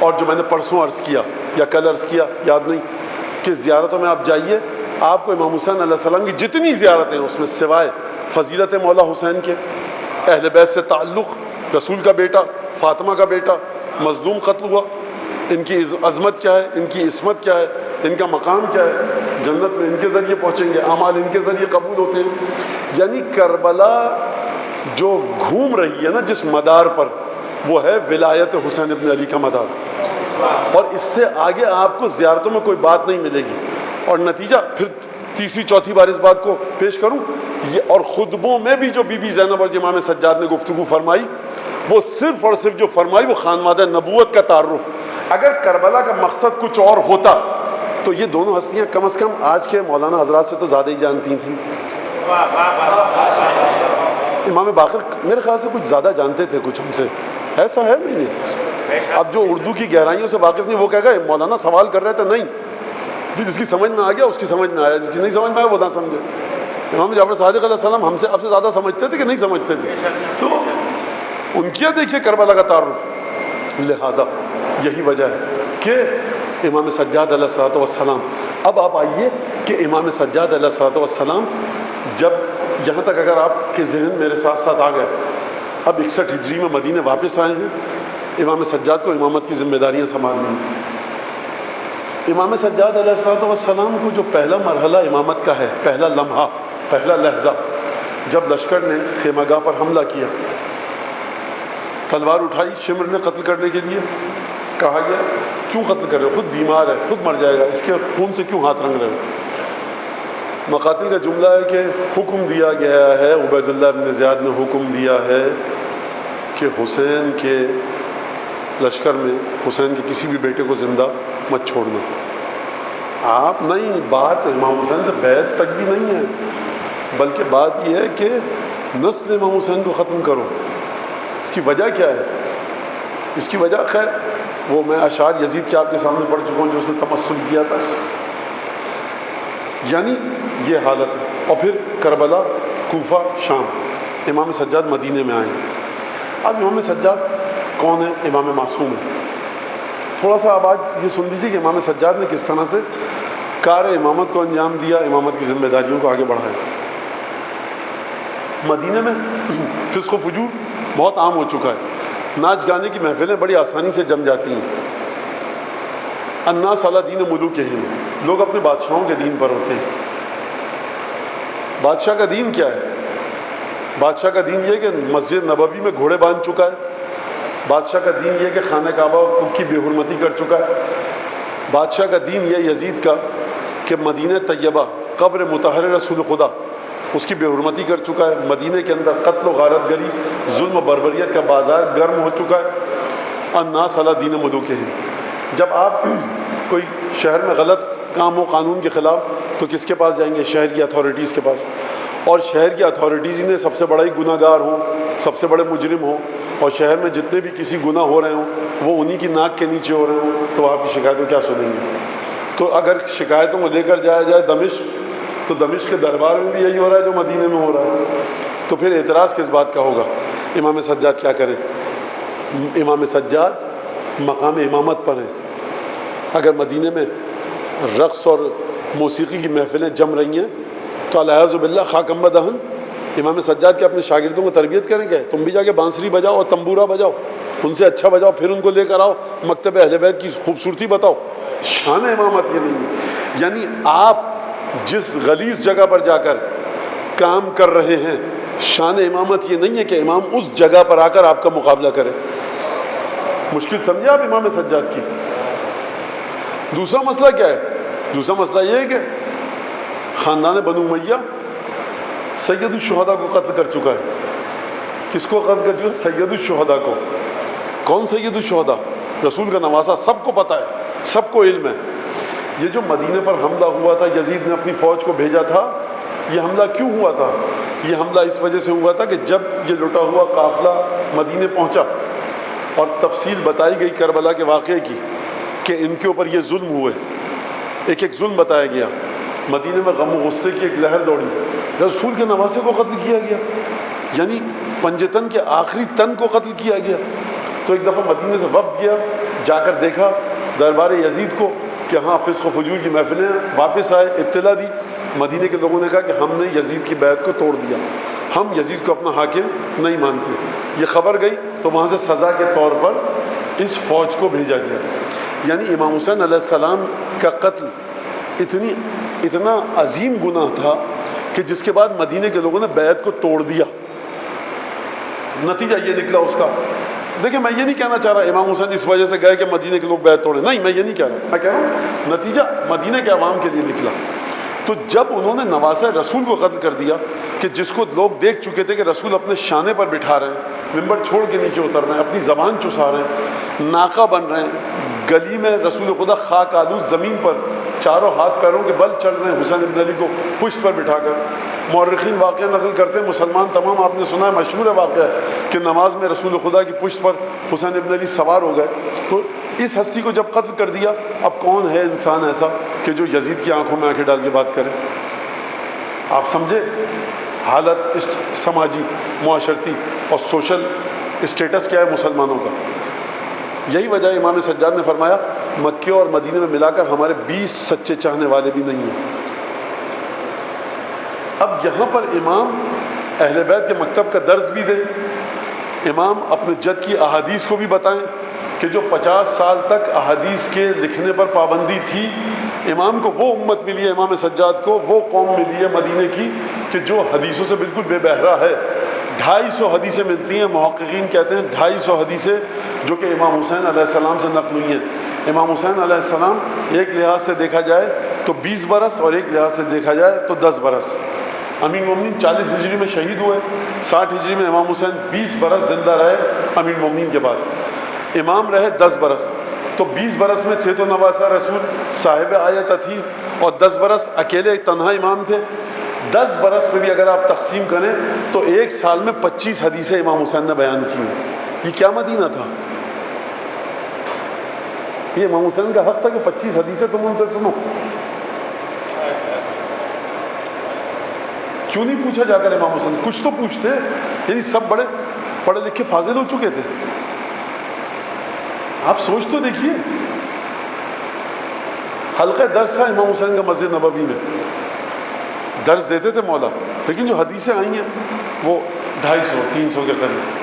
اور جو میں نے پرسوں عرض کیا یا کل عرض کیا یاد نہیں، کہ زیارتوں میں آپ جائیے، آپ کو امام حسین علیہ السلام کی جتنی زیارتیں ہیں اس میں سوائے فضیلت مولا حسین کے، اہل بیت سے تعلق، رسول کا بیٹا، فاطمہ کا بیٹا مظلوم قتل ہوا، ان کی عظمت کیا ہے، ان کی عصمت کیا ہے، ان کا مقام کیا ہے، جنت میں ان کے ذریعے پہنچیں گے، اعمال ان کے ذریعے قبول ہوتے ہیں. یعنی کربلا جو گھوم رہی ہے نا جس مدار پر، وہ ہے ولایت حسین ابن علی کا مدار. اور اس سے آگے آپ کو زیارتوں میں کوئی بات نہیں ملے گی. اور نتیجہ پھر تیسری چوتھی بار اس بات کو پیش کروں، یہ اور خطبوں میں بھی جو بی بی زینب اور امام سجاد نے گفتگو فرمائی، وہ صرف اور صرف جو فرمائی وہ خانوادہ نبوت کا تعارف. اگر کربلا کا مقصد کچھ اور ہوتا تو یہ دونوں ہستیاں کم از کم آج کے مولانا حضرات سے تو زیادہ ہی جانتی تھیں. امام باقر میرے خیال سے کچھ زیادہ جانتے تھے کچھ ہم سے، ایسا ہے نہیں ہے. اب جو اردو کی گہرائیوں سے واقف نہیں وہ کہے گا مولانا سوال کر رہے تھے. نہیں، جس کی سمجھ میں آ گیا اس کی سمجھ میں آیا، جس کی نہیں سمجھ میں آیا وہ نہ سمجھے. امام جعفر صادق علیہ السلام ہم سے آپ سے زیادہ سمجھتے تھے کہ نہیں سمجھتے تھے؟ تو ان کی دیکھیے کربلا کا تعارف. لہٰذا یہی وجہ ہے کہ امام سجاد علیہ الصلوۃ والسلام، اب آپ آئیے کہ امام سجاد علیہ الصلوۃ والسلام جب یہاں تک اگر آپ کے ذہن میرے ساتھ ساتھ آ گئے، اب 61 ہجری میں مدینے واپس آئے ہیں، امام سجاد کو امامت کی ذمہ داریاں سنبھالنی ہیں. امام سجاد علیہ الصلوۃ والسلام کو جو پہلا مرحلہ امامت کا ہے، پہلا لمحہ، پہلا لحظہ، جب لشکر نے خیمہ گاہ پر حملہ کیا، تلوار اٹھائی شمر نے قتل کرنے کے لیے، کہا گیا کیوں قتل کر رہے ہو؟ خود بیمار ہے، خود مر جائے گا، اس کے خون سے کیوں ہاتھ رنگ رہے ہو؟ مقاتل کا جملہ ہے کہ حکم دیا گیا ہے، عبید اللہ بن زیاد نے حکم دیا ہے کہ حسین کے لشکر میں حسین کے کسی بھی بیٹے کو زندہ مت چھوڑنا. آپ نہیں، بات امام حسین سے بیعت تک بھی نہیں ہے، بلکہ بات یہ ہے کہ نسل امام حسین کو ختم کرو. اس کی وجہ کیا ہے؟ اس کی وجہ خیر وہ میں اشعار یزید کے آپ کے سامنے پڑھ چکا ہوں جو اس نے تمثل کیا تھا. یعنی یہ حالت ہے. اور پھر کربلا، کوفہ، شام، امام سجاد مدینے میں آئے. اب امام سجاد کون ہے؟ امام معصوم ہے. تھوڑا سا اب آج یہ سن لیجیے کہ امام سجاد نے کس طرح سے کار امامت کو انجام دیا، امامت کی ذمہ داریوں کو آگے بڑھایا. مدینے میں فسق و فجور بہت عام ہو چکا ہے، ناچ گانے کی محفلیں بڑی آسانی سے جم جاتی ہیں. الناس علی دین ملوکہم، لوگ اپنے بادشاہوں کے دین پر ہوتے ہیں. بادشاہ کا دین کیا ہے؟ بادشاہ کا دین یہ کہ مسجد نبوی میں گھوڑے باندھ چکا ہے. بادشاہ کا دین یہ کہ خانہ کعبہ کی بے حرمتی کر چکا ہے. بادشاہ کا دین یہ یزید کا کہ مدینہ طیبہ قبر مطہر رسول خدا اس کی بے حرمتی کر چکا ہے. مدینہ کے اندر قتل و غارت گری، ظلم و بربریت کا بازار گرم ہو چکا ہے. الناس علی دین ملوکہم. جب آپ کوئی شہر میں غلط کام ہو قانون کے خلاف تو کس کے پاس جائیں گے؟ شہر کی اتھارٹیز کے پاس. اور شہر کی اتھارٹیز نے سب سے بڑا ہی گناہ گار ہوں، سب سے بڑے مجرم ہوں، اور شہر میں جتنے بھی کسی گناہ ہو رہے ہوں وہ انہی کی ناک کے نیچے ہو رہے ہوں، تو آپ کی شکایتوں کیا سنیں گے؟ تو اگر شکایتوں کو لے کر جایا جائے دمشق، تو دمشق کے دربار میں بھی یہی ہو رہا ہے جو مدینے میں ہو رہا ہے. تو پھر اعتراض کس بات کا ہوگا؟ امام سجاد کیا کرے؟ امام سجاد مقام امامت پر ہیں. اگر مدینے میں رقص اور موسیقی کی محفلیں جم رہی ہیں تو العیاذ باللہ خاک امہ دہن امام سجاد کے اپنے شاگردوں کو تربیت کریں گے. تم بھی جا کے بانسری بجاؤ اور تمبورا بجاؤ، ان سے اچھا بجاؤ، پھر ان کو لے کر آؤ مکتب اہل بیت کی خوبصورتی بتاؤ. شان امامت یہ نہیں ہے. یعنی آپ جس غلیظ جگہ پر جا کر کام کر رہے ہیں، شان امامت یہ نہیں ہے کہ امام اس جگہ پر آ کر آپ کا مقابلہ کرے. مشکل سمجھے آپ امام سجاد کی؟ دوسرا مسئلہ کیا ہے؟ دوسرا مسئلہ یہ ہے کہ خاندان بنو امیہ سید الشہداء کو قتل کر چکا ہے. کس کو قتل کر چکا ہے؟ سید الشہداء کو. کون سید الشہداء؟ رسول کا نواسا. سب کو پتہ ہے، سب کو علم ہے. یہ جو مدینے پر حملہ ہوا تھا، یزید نے اپنی فوج کو بھیجا تھا، یہ حملہ کیوں ہوا تھا؟ یہ حملہ اس وجہ سے ہوا تھا کہ جب یہ لٹا ہوا قافلہ مدینے پہنچا اور تفصیل بتائی گئی کربلا کے واقعے کی کہ ان کے اوپر یہ ظلم ہوئے، ایک ایک ظلم بتایا گیا. مدینے میں غم و غصے کی ایک لہر دوڑی، رسول کے نواسے کو قتل کیا گیا، یعنی پنجتن کے آخری تن کو قتل کیا گیا. تو ایک دفعہ مدینے سے وفد گیا، جا کر دیکھا دربار یزید کو کہ ہاں فسق و فجور کی محفلیں ہیں. واپس آئے، اطلاع دی. مدینے کے لوگوں نے کہا کہ ہم نے یزید کی بیعت کو توڑ دیا، ہم یزید کو اپنا حاکم نہیں مانتے. یہ خبر گئی تو وہاں سے سزا کے طور پر اس فوج کو بھیجا گیا. یعنی امام حسین علیہ السلام کا قتل اتنا عظیم گناہ تھا کہ جس کے بعد مدینے کے لوگوں نے بیعت کو توڑ دیا. نتیجہ یہ نکلا اس کا. دیکھیں میں یہ نہیں کہنا چاہ رہا امام حسین اس وجہ سے گئے کہ مدینے کے لوگ بیعت توڑے، نہیں، میں یہ نہیں کہہ رہا. میں کہہ رہا ہوں نتیجہ مدینے کے عوام کے لیے نکلا. تو جب انہوں نے نواسہ رسول کو قتل کر دیا کہ جس کو لوگ دیکھ چکے تھے کہ رسول اپنے شانے پر بٹھا رہے ہیں، ممبر چھوڑ کے نیچے اتر رہے ہیں، اپنی زبان چسا رہے ہیں، ناقہ بن رہے ہیں، گلی میں رسول خدا خاک آلود زمین پر چاروں ہاتھ پیروں کے بل چل رہے ہیں حسین ابن علی کو پشت پر بٹھا کر. مورخین واقعہ نقل کرتے ہیں، مسلمان تمام آپ نے سنا ہے، مشہور ہے واقعہ کہ نماز میں رسول خدا کی پشت پر حسین ابن علی سوار ہو گئے. تو اس ہستی کو جب قتل کر دیا، اب کون ہے انسان ایسا کہ جو یزید کی آنکھوں میں آنکھیں ڈال کے بات کرے؟ آپ سمجھے حالت اس سماجی، معاشرتی اور سوشل اسٹیٹس کیا ہے مسلمانوں کا. یہی وجہ امام سجاد نے فرمایا مکے اور مدینے میں ملا کر ہمارے 20 سچے چاہنے والے بھی نہیں ہیں. اب یہاں پر امام اہل بیت کے مکتب کا درس بھی دیں، امام اپنے جد کی احادیث کو بھی بتائیں کہ جو 50 سال تک احادیث کے لکھنے پر پابندی تھی، امام کو وہ امت ملی ہے، امام سجاد کو وہ قوم ملی ہے مدینے کی کہ جو حدیثوں سے بالکل بے بہرا ہے. 250 حدیثیں ملتی ہیں، محققین کہتے ہیں 250 حدیثیں جو کہ امام حسین علیہ السلام سے نقل ہوئی ہیں. امام حسین علیہ السلام ایک لحاظ سے دیکھا جائے تو 20 برس اور ایک لحاظ سے دیکھا جائے تو 10 برس. امیر مومنین 40 ہجری میں شہید ہوئے، 60 ہجری میں امام حسین 20 برس زندہ رہے امیر مومنین کے بعد. امام رہے 10 برس، تو 20 برس میں تھے تو نواسہ رسول صاحب آیت تھی، اور 10 برس اکیلے تنہا امام تھے. 10 برس پہ بھی اگر آپ تقسیم کریں تو ایک سال میں 25 حدیثیں امام حسین نے بیان کی ہیں. یہ کیا مدینہ تھا؟ یہ امام حسین کا حق تھا کہ 25 حدیثیں تم ان سے سنو. کیوں نہیں پوچھا جا کر امام حسن؟ کچھ تو پوچھتے، یعنی سب بڑے پڑھے لکھے فاضل ہو چکے تھے. آپ سوچ تو دیکھیے، حلقہ درس تھا امام حسین کا مسجد نبوی میں، درس دیتے تھے مولا، لیکن جو حدیثیں آئی ہیں وہ 250-300 کے قریب.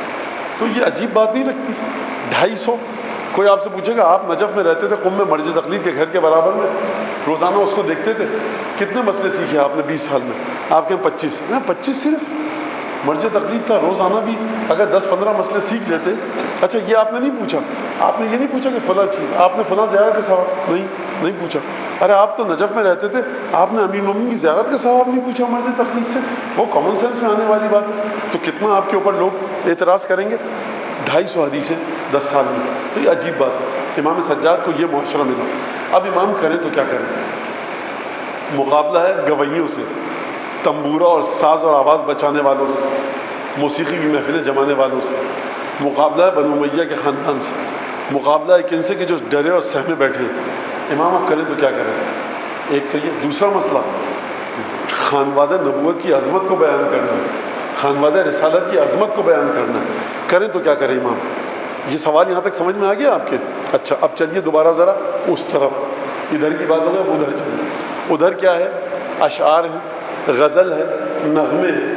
تو یہ عجیب بات نہیں لگتی؟ 250. کوئی آپ سے پوچھے گا آپ نجف میں رہتے تھے، قم میں مرج تقلید کے گھر کے برابر میں، روزانہ اس کو دیکھتے تھے، کتنے مسئلے سیکھے آپ نے 20 سال میں؟ آپ کے 25. 25 صرف مرج تقلید تھا، روزانہ بھی اگر 10-15 مسئلے سیکھ لیتے. اچھا یہ آپ نے نہیں پوچھا، آپ نے یہ نہیں پوچھا کہ فلاں چیز، آپ نے فلاں زیارت کا ثواب نہیں پوچھا. ارے آپ تو نجف میں رہتے تھے، آپ نے امیر المومنین کی زیارت کا ثواب نہیں پوچھا مرج تقلید سے؟ وہ کامن سینس میں آنے والی بات ہے. تو کتنا آپ کے اوپر لوگ اعتراض کریں گے؟ 250 حدیثیں 10 سال میں، تو یہ عجیب بات ہے. امام سجاد کو یہ معاشرہ ملا. اب امام کریں تو کیا کریں؟ مقابلہ ہے گویوں سے، تنبورہ اور ساز اور آواز بچانے والوں سے، موسیقی کی محفلیں جمانے والوں سے. مقابلہ ہے بنو امیہ کے خاندان سے. مقابلہ ہے کن سے کہ جو ڈرے اور سہمے بیٹھے ہیں. امام اب کریں تو کیا کریں؟ ایک تو یہ، دوسرا مسئلہ خانوادہ نبوت کی عظمت کو بیان کرنا ہے، خانوادہ رسالت کی عظمت کو بیان کرنا ہے. کریں تو کیا کریں امام؟ یہ سوال یہاں تک سمجھ میں آ گیا آپ کے؟ اچھا اب چلیے دوبارہ ذرا اس طرف، ادھر کی بات ہو گئی، ادھر چلیے. ادھر کیا ہے؟ اشعار ہیں، غزل ہے، نغمے ہیں،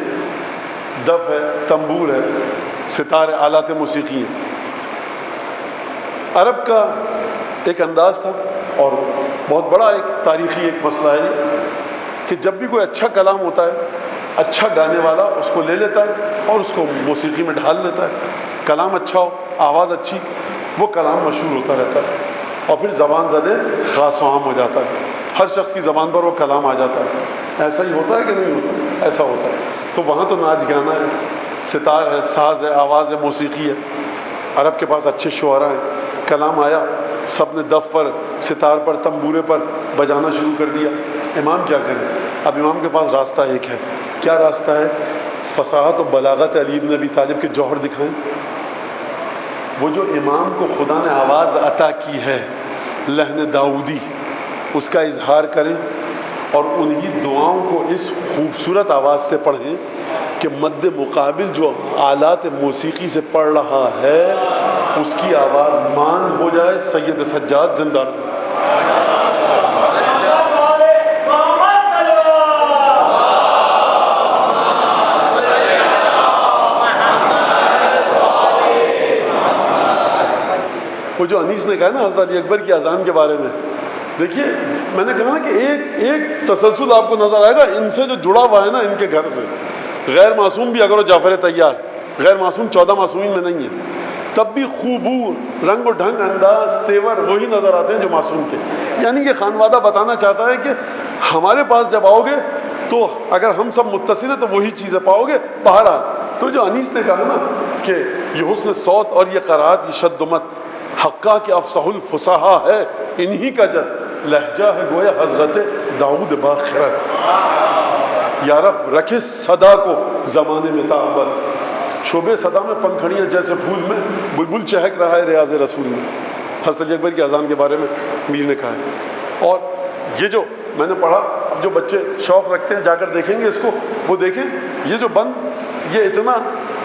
دف ہے، تنبور ہے، ستار ہے، آلات موسیقی ہیں. عرب کا ایک انداز تھا، اور بہت بڑا ایک تاریخی ایک مسئلہ ہے یہ، کہ جب بھی کوئی اچھا کلام ہوتا ہے، اچھا گانے والا اس کو لے لیتا ہے اور اس کو موسیقی میں ڈھال لیتا ہے. کلام اچھا ہو، آواز اچھی، وہ کلام مشہور ہوتا رہتا ہے، اور پھر زبان زدے خاص و عام ہو جاتا ہے، ہر شخص کی زبان پر وہ کلام آ جاتا ہے. ایسا ہی ہوتا ہے کہ نہیں ہوتا؟ ایسا ہوتا ہے. تو وہاں تو ناچ گانا ہے، ستار ہے، ساز ہے، آواز ہے، موسیقی ہے. عرب کے پاس اچھے شعراء ہیں. کلام آیا، سب نے دف پر، ستار پر، تنبورے پر بجانا شروع کر دیا. امام کیا کریں؟ اب امام کے پاس راستہ ایک ہے. کیا راستہ ہے؟ فصاحت و بلاغت علی بن ابی طالب کے جوہر دکھائیں. وہ جو امام کو خدا نے آواز عطا کی ہے، لحن داؤدی، اس کا اظہار کریں، اور انہی دعاؤں کو اس خوبصورت آواز سے پڑھیں کہ مد مقابل جو آلات موسیقی سے پڑھ رہا ہے اس کی آواز ماند ہو جائے. سید سجاد زندہ رہے. وہ جو انیس نے کہا نا حضرت علی اکبر کی اذان کے بارے میں، دیکھیے میں نے کہا نا کہ ایک تسلسل آپ کو نظر آئے گا ان سے جو جڑا ہوا ہے نا، ان کے گھر سے. غیر معصوم بھی اگر وہ جعفر طیار، غیر معصوم 14 معصومین میں نہیں ہے، تب بھی خوبور، رنگ و ڈھنگ، انداز، تیور وہی نظر آتے ہیں جو معصوم کے. یعنی یہ خانوادہ بتانا چاہتا ہے کہ ہمارے پاس جب آؤ گے تو اگر ہم سب متصل ہیں تو وہی چیزیں پاؤ گے. بہرحال تو جو انیس نے کہا نا کہ یہ حسن صوت اور یہ قرات، یہ شد و مت، حقہ کے افصح الفصحا ہے، انہی کا جد لہجہ ہے گویا حضرت داؤد باخرت. یا رب رکھے صدا کو زمانے میں تعبد، شعبے صدا میں پنکھڑیاں جیسے پھول میں بلبل چہک رہا ہے ریاض رسول میں. حضرت علی اکبر کی اذان کے بارے میں میر نے کہا ہے. اور یہ جو میں نے پڑھا، اب جو بچے شوق رکھتے ہیں جا کر دیکھیں گے اس کو، وہ دیکھیں یہ جو بند یہ اتنا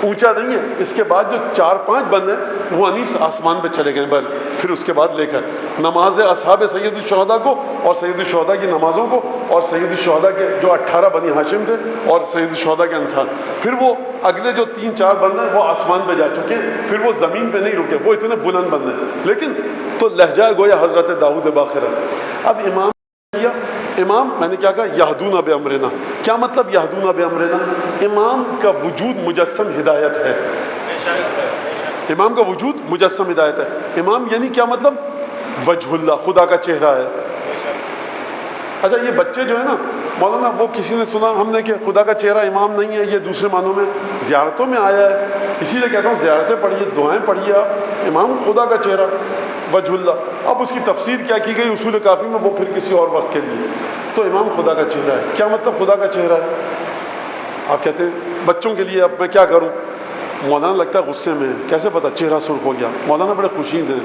اونچا نہیں ہے، اس کے بعد جو 4-5 بند ہیں وہ انیس آسمان پہ چلے گئے. پھر اس کے بعد لے کر نماز اصحاب سید الشہداء کو، اور سید الشہداء کی نمازوں کو، اور سید الشہداء کے جو 18 بنی ہاشم تھے، اور سید الشہداء کے انصار. پھر وہ اگلے جو 3-4 بند ہیں وہ آسمان پہ جا چکے ہیں، پھر وہ زمین پہ نہیں رکے، وہ اتنے بلند بند ہیں. لیکن تو لہجہ گویا حضرت داؤد باخرت. اب امام میں نے کیا کہا؟ یہدون بامرنا. کیا مطلب یہدون بامرنا؟ امام کا وجود مجسم ہدایت ہے. امام کا وجود مجسم ہدایت ہے. امام یعنی کیا مطلب؟ وجہ اللہ، خدا کا چہرہ ہے. اچھا یہ بچے جو ہے نا مولانا، وہ کسی نے سنا ہم نے کہ خدا کا چہرہ امام نہیں ہے، یہ دوسرے معنوں میں زیارتوں میں آیا ہے. اسی لیے کہتا ہوں زیارتیں پڑھیے، دعائیں پڑھیے آپ. امام خدا کا چہرہ، وجہ اللہ. اب اس کی تفسیر کیا کی گئی اصول کافی میں، وہ پھر کسی اور وقت کے لیے. تو امام خدا کا چہرہ ہے. کیا مطلب خدا کا چہرہ ہے؟ آپ کہتے ہیں بچوں کے لیے اب میں کیا کروں؟ مولانا لگتا ہے غصے میں، کیسے پتا؟ چہرہ سرخ ہو گیا. مولانا بڑے خوشی تھے،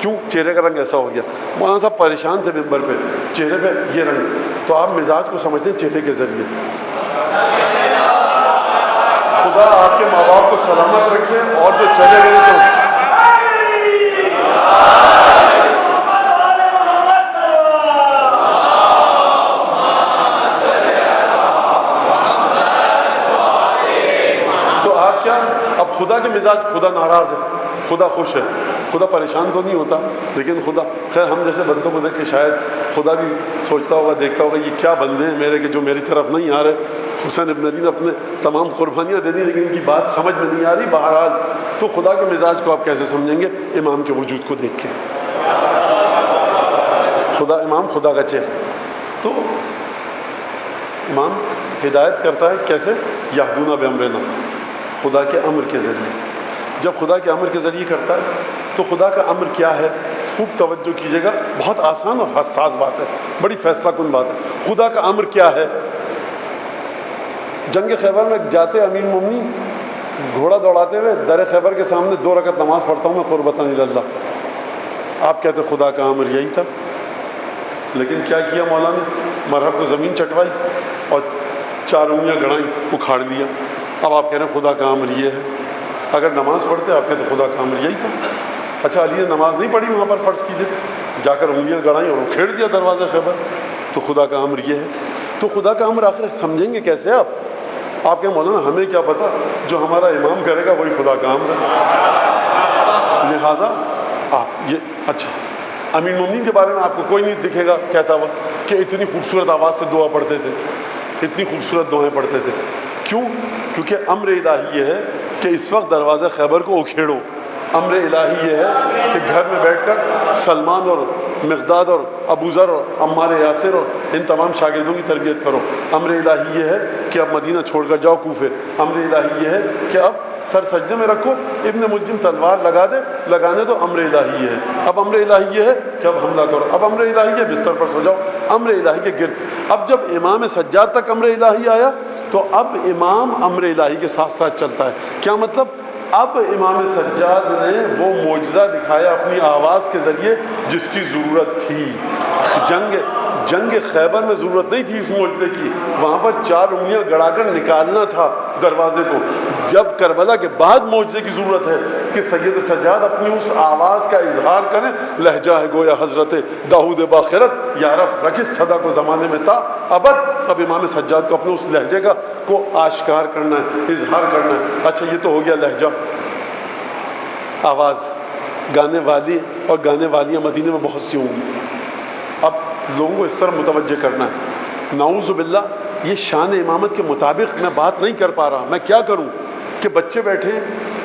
کیوں؟ چہرے کا رنگ ایسا ہو گیا. مولانا صاحب پریشان تھے ممبر پہ، چہرے پہ یہ رنگ تھے. تو آپ مزاج کو سمجھتے ہیں چہرے کے ذریعے. سلامت رکھے، اور جو چلے گئے تو آپ کیا، اب خدا کے مزاج، خدا ناراض ہے، خدا خوش ہے، خدا پریشان تو نہیں ہوتا، لیکن خدا خیر ہم جیسے بندوں کو دیکھ کے شاید خدا بھی سوچتا ہوگا، دیکھتا ہوگا یہ کیا بندے ہیں میرے کہ جو میری طرف نہیں آ رہے۔ حسین ابن علی نے اپنے تمام قربانیاں دے دی لیکن ان کی بات سمجھ میں نہیں آ رہی۔ بہرحال تو خدا کے مزاج کو آپ کیسے سمجھیں گے؟ امام کے وجود کو دیکھ کے، خدا امام خدا کا چہرہ۔ تو امام ہدایت کرتا ہے کیسے؟ یہدون بامرنا، خدا کے امر کے ذریعے۔ جب خدا کے امر کے ذریعے کرتا ہے تو خدا کا امر کیا ہے؟ خوب توجہ کیجیے گا، بہت آسان اور حساس بات ہے، بڑی فیصلہ کن بات ہے۔ خدا کا امر کیا ہے؟ جنگ خیبر میں جاتے امیر مومنین گھوڑا دوڑاتے ہوئے در خیبر کے سامنے 2 رکعت نماز پڑھتا ہوں میں قربتاً اللہ۔ آپ کہتے خدا کا امر یہی تھا، لیکن کیا کیا مولا نے؟ مرحب کو زمین چٹوائی اور 4 انگلیاں گڑائیں، اکھاڑ لیا۔ اب آپ کہہ رہے ہیں خدا کا امر یہ ہے۔ اگر نماز پڑھتے آپ کہتے خدا کا امر یہی تھا۔ اچھا علی نے نماز نہیں پڑھی وہاں پر، فرض کیجئے جا کر انگلیاں گڑائیں اور اکھیڑ دیا دروازے خیبر، تو خدا کا امر یہ ہے۔ تو خدا کا امر آخر سمجھیں گے کیسے آپ کہیں مولانا ہمیں کیا پتہ، جو ہمارا امام کرے گا وہی خدا کا امر ہے۔ لہٰذا آپ یہ اچھا امیر مومنین کے بارے میں آپ کو کوئی نہیں دکھے گا کہتا ہوا کہ اتنی خوبصورت آواز سے دعا پڑھتے تھے، اتنی خوبصورت دعائیں پڑھتے تھے۔ کیوں؟ کیونکہ امر الہی یہ ہے کہ اس وقت دروازہ خیبر کو اکھیڑو۔ امر الہی یہ ہے کہ گھر میں بیٹھ کر سلمان اور مقداد اور ابو ذر اور عمار یاسر اور ان تمام شاگردوں کی تربیت کرو۔ امر الہی یہ ہے کہ اب مدینہ چھوڑ کر جاؤ کوفے۔ امر الہی یہ ہے کہ اب سر سجدے میں رکھو، ابن ملجم تلوار لگا دے، لگانے دو، امر الہی یہ ہے۔ اب امر الہی یہ ہے کہ اب حملہ کرو، اب امر الہی ہے بستر پر سو جاؤ، امر الہی کے گرد۔ اب جب امام سجاد تک امر الہی آیا تو اب امام امر الہی کے ساتھ ساتھ چلتا ہے۔ کیا مطلب؟ اب امام سجاد نے وہ معجزہ دکھایا اپنی آواز کے ذریعے جس کی ضرورت تھی۔ جنگ خیبر میں ضرورت نہیں تھی اس معجزے کی، وہاں پر 4 انگلیاں گڑا کر نکالنا تھا دروازے کو۔ جب کربلا کے بعد معجزے کی ضرورت ہے کہ سید سجاد اپنی اس آواز کا اظہار کریں، لہجہ ہے گویا حضرت داؤد باخرت، یا رب رکھس صدا کو زمانے میں تا ابد۔ اب امام سجاد کو اپنے اس لہجے کو آشکار کرنا ہے، اظہار کرنا ہے۔ اچھا یہ تو ہو گیا لہجہ، آواز۔ گانے والے اور گانے والیاں مدینے میں بہت سی ہوں گی۔ اب لوگوں کو اس طرح متوجہ کرنا ہے۔ نعوذ باللہ یہ شان امامت کے مطابق میں بات نہیں کر پا رہا، میں کیا کروں کہ بچے بیٹھے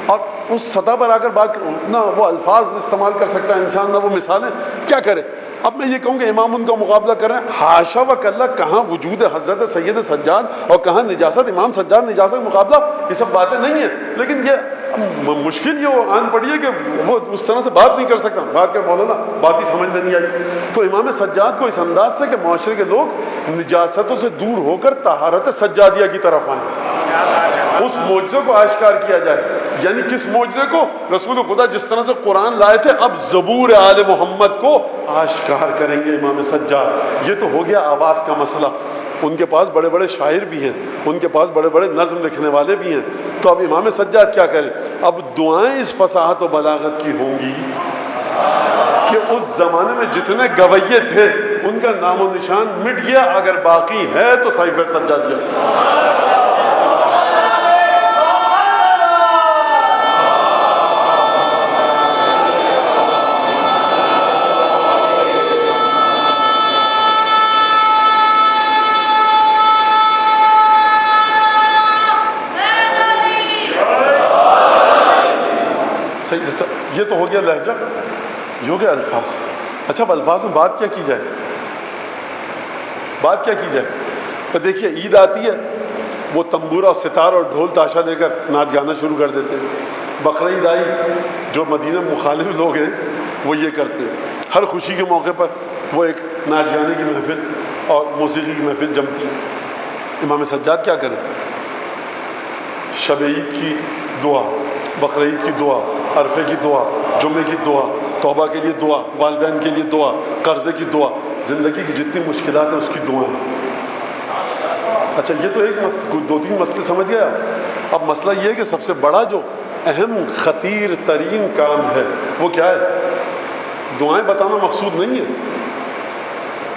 اور اس سطح پر آ کر بات کروں، نہ وہ الفاظ استعمال کر سکتا ہے انسان، نہ وہ مثالیں، کیا کرے؟ اب میں یہ کہوں کہ امام ان کا مقابلہ کر رہے ہیں، حاشا و کلا، کہاں وجود حضرت سید سجاد اور کہاں نجاست امام سجاد نجاست مقابلہ، یہ سب باتیں نہیں ہیں۔ لیکن یہ مشکل یہ آن پڑی ہے کہ وہ اس طرح سے بات نہیں کر سکتا، بات کر مولانا بات ہی سمجھ میں نہیں آئی۔ تو امام سجاد کو اس انداز سے کہ معاشرے کے لوگ نجاستوں سے دور ہو کر طہارت سجادیہ کی طرف آئیں، اس معجزے کو آشکار کیا جائے۔ یعنی کس معجزے کو؟ رسول خدا جس طرح سے قرآن لائے تھے اب زبور آل محمد کو آشکار کریں گے امام سجاد۔ یہ تو ہو گیا آواز کا مسئلہ۔ ان کے پاس بڑے بڑے شاعر بھی ہیں، ان کے پاس بڑے بڑے نظم لکھنے والے بھی ہیں، تو اب امام سجاد کیا کریں؟ اب دعائیں اس فصاحت و بلاغت کی ہوں گی کہ اس زمانے میں جتنے گویے تھے ان کا نام و نشان مٹ گیا، اگر باقی ہے تو صحیفہ سجادیہ۔ یہ تو ہو گیا لہجہ، یہ ہو گیا الفاظ۔ اچھا اب الفاظ میں بات کیا کی جائے؟ بات کیا کی جائے؟ تو دیکھیے عید آتی ہے، وہ تنبورہ ستار اور ڈھول تاشا لے کر ناچ گانا شروع کر دیتے ہیں۔ بقرعید آئی، جو مدینہ مخالف لوگ ہیں وہ یہ کرتے ہیں، ہر خوشی کے موقع پر وہ ایک ناچ گانے کی محفل اور موسیقی کی محفل جمتی ہے۔ امام سجاد کیا کریں؟ شب عید کی دعا، بقرعید کی دعا، عرفے کی دعا، جمعے کی دعا، توبہ کے لیے دعا، والدین کے لیے دعا، قرضے کی دعا، زندگی کی جتنی مشکلات ہیں اس کی دعائیں۔ اچھا یہ تو ایک 2-3 مسئلے سمجھ گیا۔ اب مسئلہ یہ ہے کہ سب سے بڑا جو اہم خطیر ترین کام ہے وہ کیا ہے؟ دعائیں بتانا مقصود نہیں ہے،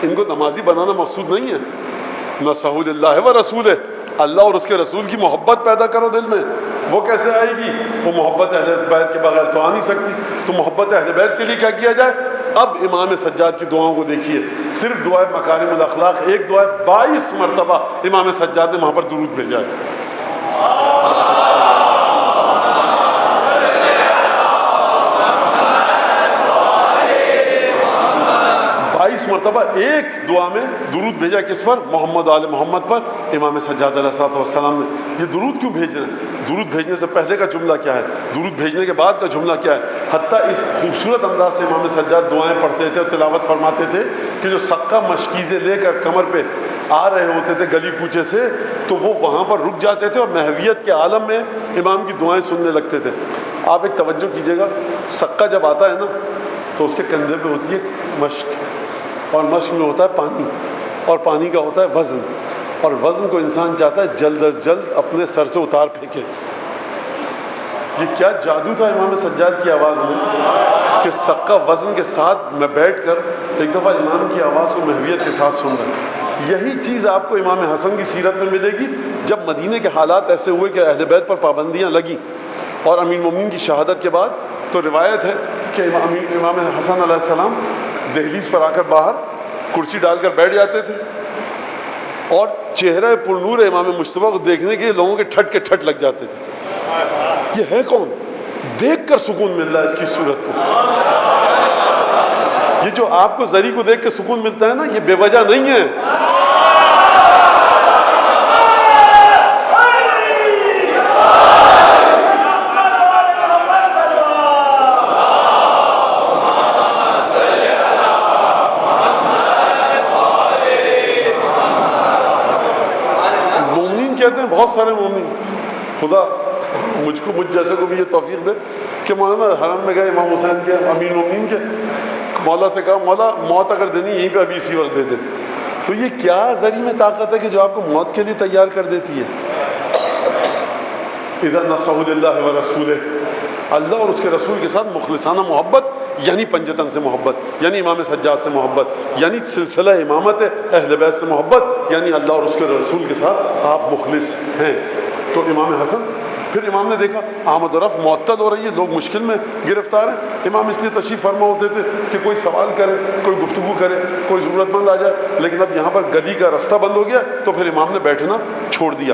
ان کو نمازی بنانا مقصود نہیں ہے. نَصَحُ لِلَّهِ وَرَسُولِهِ، اللہ اور اس کے رسول کی محبت پیدا کرو دل میں. وہ کیسے آئے گی؟ وہ محبت اہل بیت کے بغیر تو آ نہیں سکتی. تو محبت اہل بیت کے لیے کیا کیا جائے؟ اب امام سجاد کی دعاؤں کو دیکھیے، صرف دعائے مکارم الاخلاق ایک دعا 22 مرتبہ امام سجاد نے وہاں پر درود بھیجا ہے. 22 مرتبہ ایک دعا میں درود بھیجا. کس پر؟ محمد آل محمد پر. امام سجاد علیہ الصلوۃ والسلام نے. یہ درود کیوں بھیج رہے ہیں؟ درود بھیجنے سے پہلے کا جملہ کیا ہے؟ درود بھیجنے کے بعد کا جملہ کیا ہے؟ حتیٰ اس خوبصورت انداز سے امام سجاد دعائیں پڑھتے تھے اور تلاوت فرماتے تھے کہ جو سقہ مشکیزیں لے کر کمر پہ آ رہے ہوتے تھے گلی کوچے سے، تو وہ وہاں پر رک جاتے تھے اور محویت کے عالم میں امام کی دعائیں سننے لگتے تھے. آپ ایک توجہ کیجئے گا، سقہ جب آتا ہے نا تو اس کے کندھے پہ ہوتی ہے مشق، اور مشق میں ہوتا ہے پانی، اور پانی کا ہوتا ہے وزن، اور وزن کو انسان چاہتا ہے جلد از جلد اپنے سر سے اتار پھینکے. یہ کیا جادو تھا امام سجاد کی آواز میں کہ سقہ وزن کے ساتھ میں بیٹھ کر ایک دفعہ امام کی آواز کو محویت کے ساتھ سن رہا. یہی چیز آپ کو امام حسن کی سیرت میں ملے گی. جب مدینے کے حالات ایسے ہوئے کہ اہل بیت پر پابندیاں لگیں اور امیر المومنین کی شہادت کے بعد، تو روایت ہے کہ امام حسن علیہ السلام دہلیز پر آ کر باہر کرسی ڈال کر بیٹھ جاتے تھے اور چہرہ پرنور امام مجتبیٰ کو دیکھنے کے لوگوں کے ٹھٹ کے ٹھٹ لگ جاتے تھے. یہ ہے کون؟ دیکھ کر سکون مل رہا ہے اس کی صورت کو. یہ جو آپ کو زری کو دیکھ کے سکون ملتا ہے نا، یہ بے وجہ نہیں ہے. مومنین کہتے ہیں بہت سارے مومنین، خدا مجھ جیسے کو بھی یہ توفیق دے کہ مولانا حرم میں گئے امام حسین کے، امیر المومنین کے، مولا سے کہا مولا موت اگر دینی یہیں پہ ابھی اسی وقت دے دے. تو یہ کیا ذری میں طاقت ہے کہ جو آپ کو موت کے لیے تیار کر دیتی ہے؟ اذا نصح للہ ورسولہ، اللہ اور اس کے رسول کے ساتھ مخلصانہ محبت، یعنی پنجتن سے محبت، یعنی امام سجاد سے محبت، یعنی سلسلہ امامت اہل بیت سے محبت، یعنی اللہ اور اس کے رسول کے ساتھ آپ مخلص ہیں. تو امام حسن، پھر امام نے دیکھا آمد و رفت معطل ہو رہی ہے، لوگ مشکل میں گرفتار ہیں. امام اس لیے تشریف فرما ہوتے تھے کہ کوئی سوال کرے، کوئی گفتگو کرے، کوئی ضرورت مند آ جائے. لیکن اب یہاں پر گلی کا رستہ بند ہو گیا تو پھر امام نے بیٹھنا چھوڑ دیا.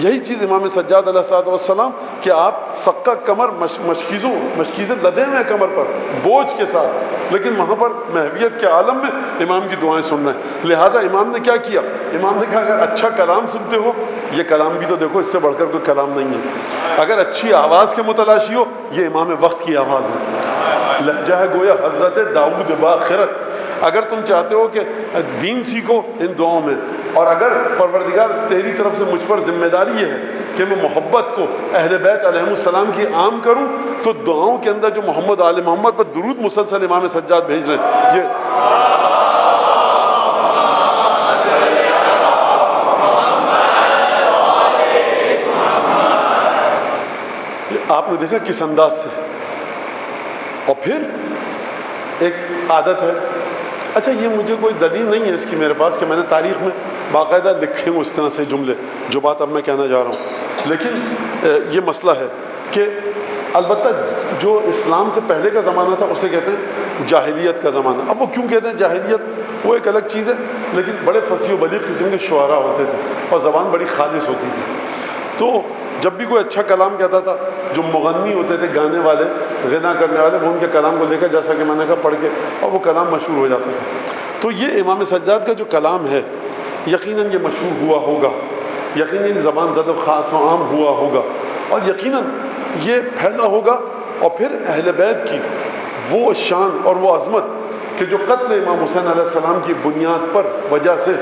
یہی چیز امام سجاد علیہ الصلوۃ والسلام کہ آپ سقہ کمر مشکیزیں لدے ہوئے ہیں کمر پر بوجھ کے ساتھ، لیکن وہاں پر محویت کے عالم میں امام کی دعائیں سن رہے ہیں. لہٰذا امام نے کیا کیا؟ امام نے کہا اگر اچھا کلام سنتے ہو، یہ کلام بھی تو دیکھو اس سے بڑھ کر کوئی کلام نہیں ہے. اگر اچھی آواز کے متلاشی ہو، یہ امام وقت کی آواز ہے. لہجہ ہے گویا حضرت داؤد باخرت. اگر تم چاہتے ہو کہ دین سیکھو ان دعاؤں میں، اور اگر پروردگار تیری طرف سے مجھ پر ذمہ داری یہ ہے کہ میں محبت کو اہل بیت علیہ السلام کی عام کروں، تو دعاؤں کے اندر جو محمد آل محمد پر درود مسلسل امام سجاد بھیج رہے ہیں. یہ آپ نے دیکھا کس انداز سے. اور پھر ایک عادت ہے، اچھا یہ مجھے کوئی دلیل نہیں ہے اس کی میرے پاس کہ میں نے تاریخ میں باقاعدہ لکھے ہوں اس طرح سے جملے جو بات اب میں کہنا جا رہا ہوں، لیکن یہ مسئلہ ہے کہ البتہ جو اسلام سے پہلے کا زمانہ تھا اسے کہتے ہیں جاہلیت کا زمانہ. اب وہ کیوں کہتے ہیں جاہلیت، وہ ایک الگ چیز ہے، لیکن بڑے فصیح و بلیغ قسم کے شعراء ہوتے تھے اور زبان بڑی خالص ہوتی تھی. تو جب بھی کوئی اچھا کلام کہتا تھا، جو مغنی ہوتے تھے، گانے والے، غنا کرنے والے، وہ ان کے کلام کو لے کر، جیسا کہ میں نے کہا، پڑھ کے، اور وہ کلام مشہور ہو جاتا تھا. تو یہ امام سجاد کا جو کلام ہے یقیناً یہ مشہور ہوا ہوگا، یقیناً زبان زد و خاص و عام ہوا ہوگا، اور یقیناً یہ پھیلا ہوگا. اور پھر اہل بیت کی وہ شان اور وہ عظمت کہ جو قتل امام حسین علیہ السلام کی بنیاد پر وجہ سے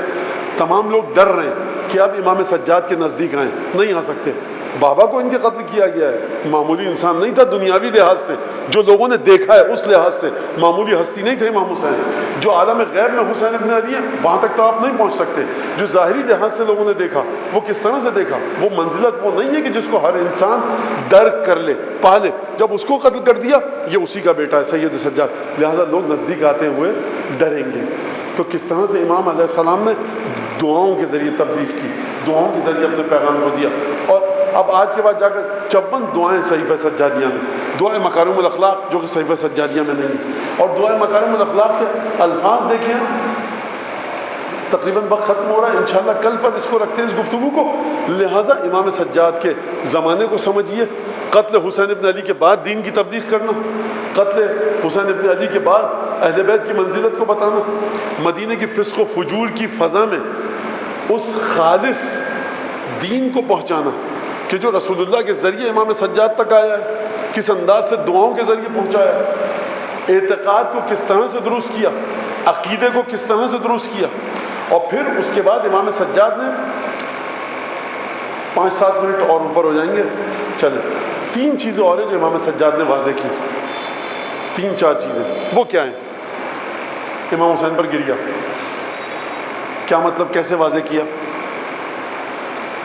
تمام لوگ ڈر رہے ہیں کہ اب امام سجاد کے نزدیک آئیں، نہیں آ سکتے. بابا کو ان کے قتل کیا گیا ہے، معمولی انسان نہیں تھا دنیاوی لحاظ سے، جو لوگوں نے دیکھا ہے اس لحاظ سے معمولی ہستی نہیں تھے امام حسین۔ جو عالم غیب میں حسین ابن علی ہیں وہاں تک تو آپ نہیں پہنچ سکتے۔ جو ظاہری لحاظ سے لوگوں نے دیکھا وہ کس طرح سے دیکھا، وہ منزلت وہ نہیں ہے کہ جس کو ہر انسان درک کر لے پا لے۔ جب اس کو قتل کر دیا یہ اسی کا بیٹا ہے سید سجاد، لہٰذا لوگ نزدیک آتے ہوئے ڈریں گے۔ تو کس طرح سے امام علیہ السلام نے دعاؤں کے ذریعے تبلیغ کی، دعاؤں کے ذریعے اپنے پیغام کو دیا۔ اور اب آج کے بعد جا کر 54 دعائیں صحیفہ سجادیہ میں، دعائے مکارم الاخلاق جو کہ صحیفہ سجادیہ میں نہیں، اور دعائے مکارم الاخلاق کے الفاظ دیکھیں، تقریباً وقت ختم ہو رہا ہے، انشاءاللہ کل پر اس کو رکھتے ہیں اس گفتگو کو۔ لہٰذا امام سجاد کے زمانے کو سمجھیے، قتل حسین ابن علی کے بعد دین کی تبلیغ کرنا، قتل حسین ابن علی کے بعد اہل بیت کی منزلت کو بتانا، مدینہ کی فسق و فجور کی فضا میں اس خالص دین کو پہنچانا کہ جو رسول اللہ کے ذریعے امام سجاد تک آیا ہے، کس انداز سے دعاؤں کے ذریعے پہنچایا ہے، اعتقاد کو کس طرح سے درست کیا، عقیدے کو کس طرح سے درست کیا۔ اور پھر اس کے بعد امام سجاد نے 5-7 منٹ اور اوپر ہو جائیں گے، چلیں 3 چیزیں اور ہیں جو امام سجاد نے واضح کی، 3-4 چیزیں۔ وہ کیا ہیں؟ امام حسین پر گریا، کیا مطلب، کیسے واضح کیا؟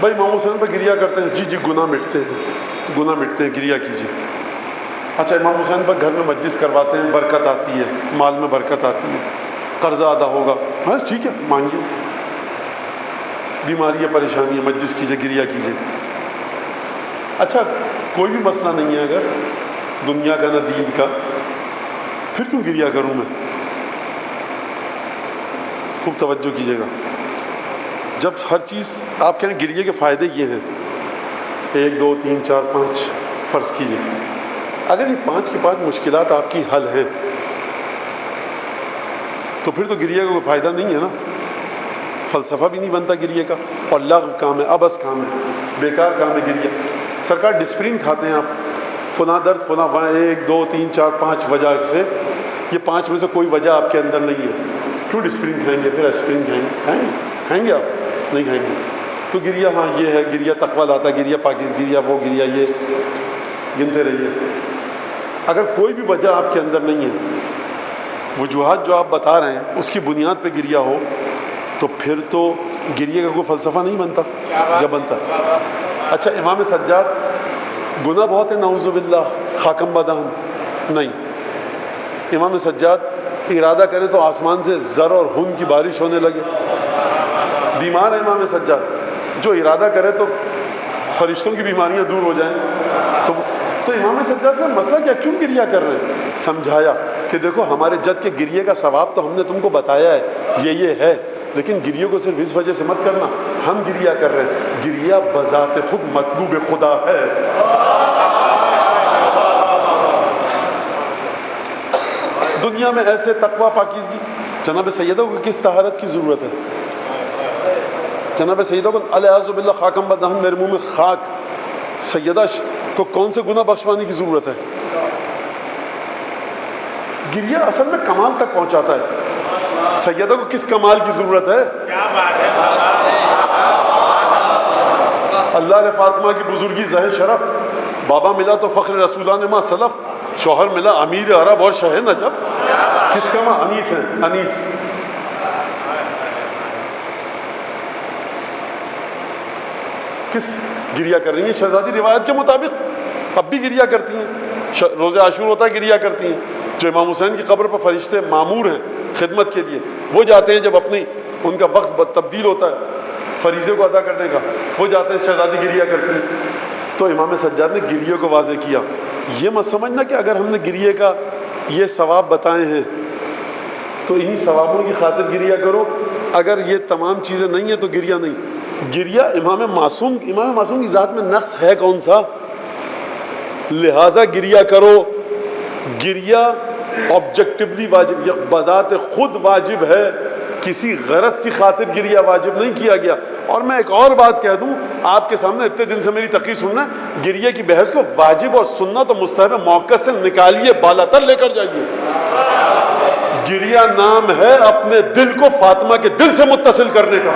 بھائی امام حسین پر گریا کرتے ہیں، جی گناہ مٹتے ہیں، گناہ مٹتے ہیں، گریا کیجیے۔ اچھا امام حسین پر گھر میں مجلس کرواتے ہیں، برکت آتی ہے، مال میں برکت آتی ہے، قرضہ ادا ہوگا، ہاں ٹھیک ہے مانگیے، بیماری ہے، پریشانی ہے، مجلس کیجیے، گریا کیجیے۔ اچھا کوئی بھی مسئلہ نہیں ہے اگر دنیا کا نہ دین کا، پھر کیوں گریا کروں میں؟ خوب توجہ کیجیے گا، جب ہر چیز آپ کہیں گریے کے فائدے یہ ہیں، 1 2 3 4 5 فرض کیجیے، اگر یہ 5 کی 5 مشکلات آپ کی حل ہیں تو پھر تو گریے کا کوئی فائدہ نہیں ہے نا، فلسفہ بھی نہیں بنتا گریے کا، اور لغو کام ہے، ابس کام ہے، بیکار کام ہے گریہ۔ سرکار ڈسپرین کھاتے ہیں آپ، فلاں درد فلاں 1 2 3 4 5 وجہ سے، یہ 5 میں سے کوئی وجہ آپ کے اندر نہیں ہے، کیوں ڈسپرین کھائیں گے؟ پھر اسپرین کھائیں گے آپ نہیں کھائیں گے، تو گریہ ہاں یہ ہے، گریہ تقویٰ لاتا، گریہ پاکی، گریہ وہ، گریہ یہ، گنتے رہیے۔ اگر کوئی بھی وجہ آپ کے اندر نہیں ہے، وجوہات جو آپ بتا رہے ہیں اس کی بنیاد پہ گریہ ہو، تو پھر تو گریہ کا کوئی فلسفہ نہیں بنتا یا بنتا؟ اچھا امام سجاد گناہ بہت ہے نعوذ باللہ، خاکم بدہن نہیں، امام سجاد ارادہ کرے تو آسمان سے زر اور خون کی بارش ہونے لگے، بیمار ہے امام سجاد، جو ارادہ کرے تو فرشتوں کی بیماریاں دور ہو جائیں، تو امام سجاد سے مسئلہ کیا، کیوں گریہ کر رہے ہیں؟ سمجھایا کہ دیکھو ہمارے جد کے گریہ کا ثواب تو ہم نے تم کو بتایا ہے، یہ ہے، لیکن گریہ کو صرف اس وجہ سے مت کرنا، ہم گریہ کر رہے ہیں، گریہ بذات خود مطلوب خدا ہے۔ دنیا میں ایسے تقویٰ پاکیزگی، جناب سیدہ کو کس طہارت کی ضرورت ہے؟ جناب سیدہ کو الیاذ باللہ خاکم بدہن، میرے منہ میں خاک، سیدہ کو کون سے گناہ بخشوانے کی ضرورت ہے؟ گریہ اصل میں کمال تک پہنچاتا ہے، سیدہ کو کس کمال کی ضرورت ہے؟ اللہ نے فاطمہ کی بزرگی زہ شرف، بابا ملا تو فخر رسولان ما سلف، شوہر ملا امیر عرب اور شہ نجف، کس کا ماں؟ انیس ہے، انیس۔ کس گریہ کر رہی ہیں؟ شہزادی روایت کے مطابق اب بھی گریہ کرتی ہیں، روز عاشور ہوتا ہے گریہ کرتی ہیں، جو امام حسین کی قبر پر فرشتے معمور ہیں خدمت کے لیے، وہ جاتے ہیں جب اپنی ان کا وقت تبدیل ہوتا ہے فریضے کو ادا کرنے کا، وہ جاتے ہیں، شہزادی گریہ کرتی ہیں۔ تو امام سجاد نے گریہ کو واضح کیا، یہ مت سمجھنا کہ اگر ہم نے گریہ کا یہ ثواب بتائے ہیں تو انہی ثوابوں کی خاطر گریہ کرو، اگر یہ تمام چیزیں نہیں ہیں تو گریہ نہیں۔ گریہ امام معصوم کی ذات میں نقص ہے کون سا؟ لہٰذا گریہ کرو۔ گریہ آبجیکٹیولی واجب، یہ بذات خود واجب ہے، کسی غرض کی خاطر گریہ واجب نہیں کیا گیا۔ اور میں ایک اور بات کہہ دوں آپ کے سامنے، اتنے دن سے میری تقریر سننا ہے، گریہ کی بحث کو واجب اور سنت و مستحب موقع سے نکالیے، بالا تر لے کر جائیے۔ گریہ نام ہے اپنے دل کو فاطمہ کے دل سے متصل کرنے کا۔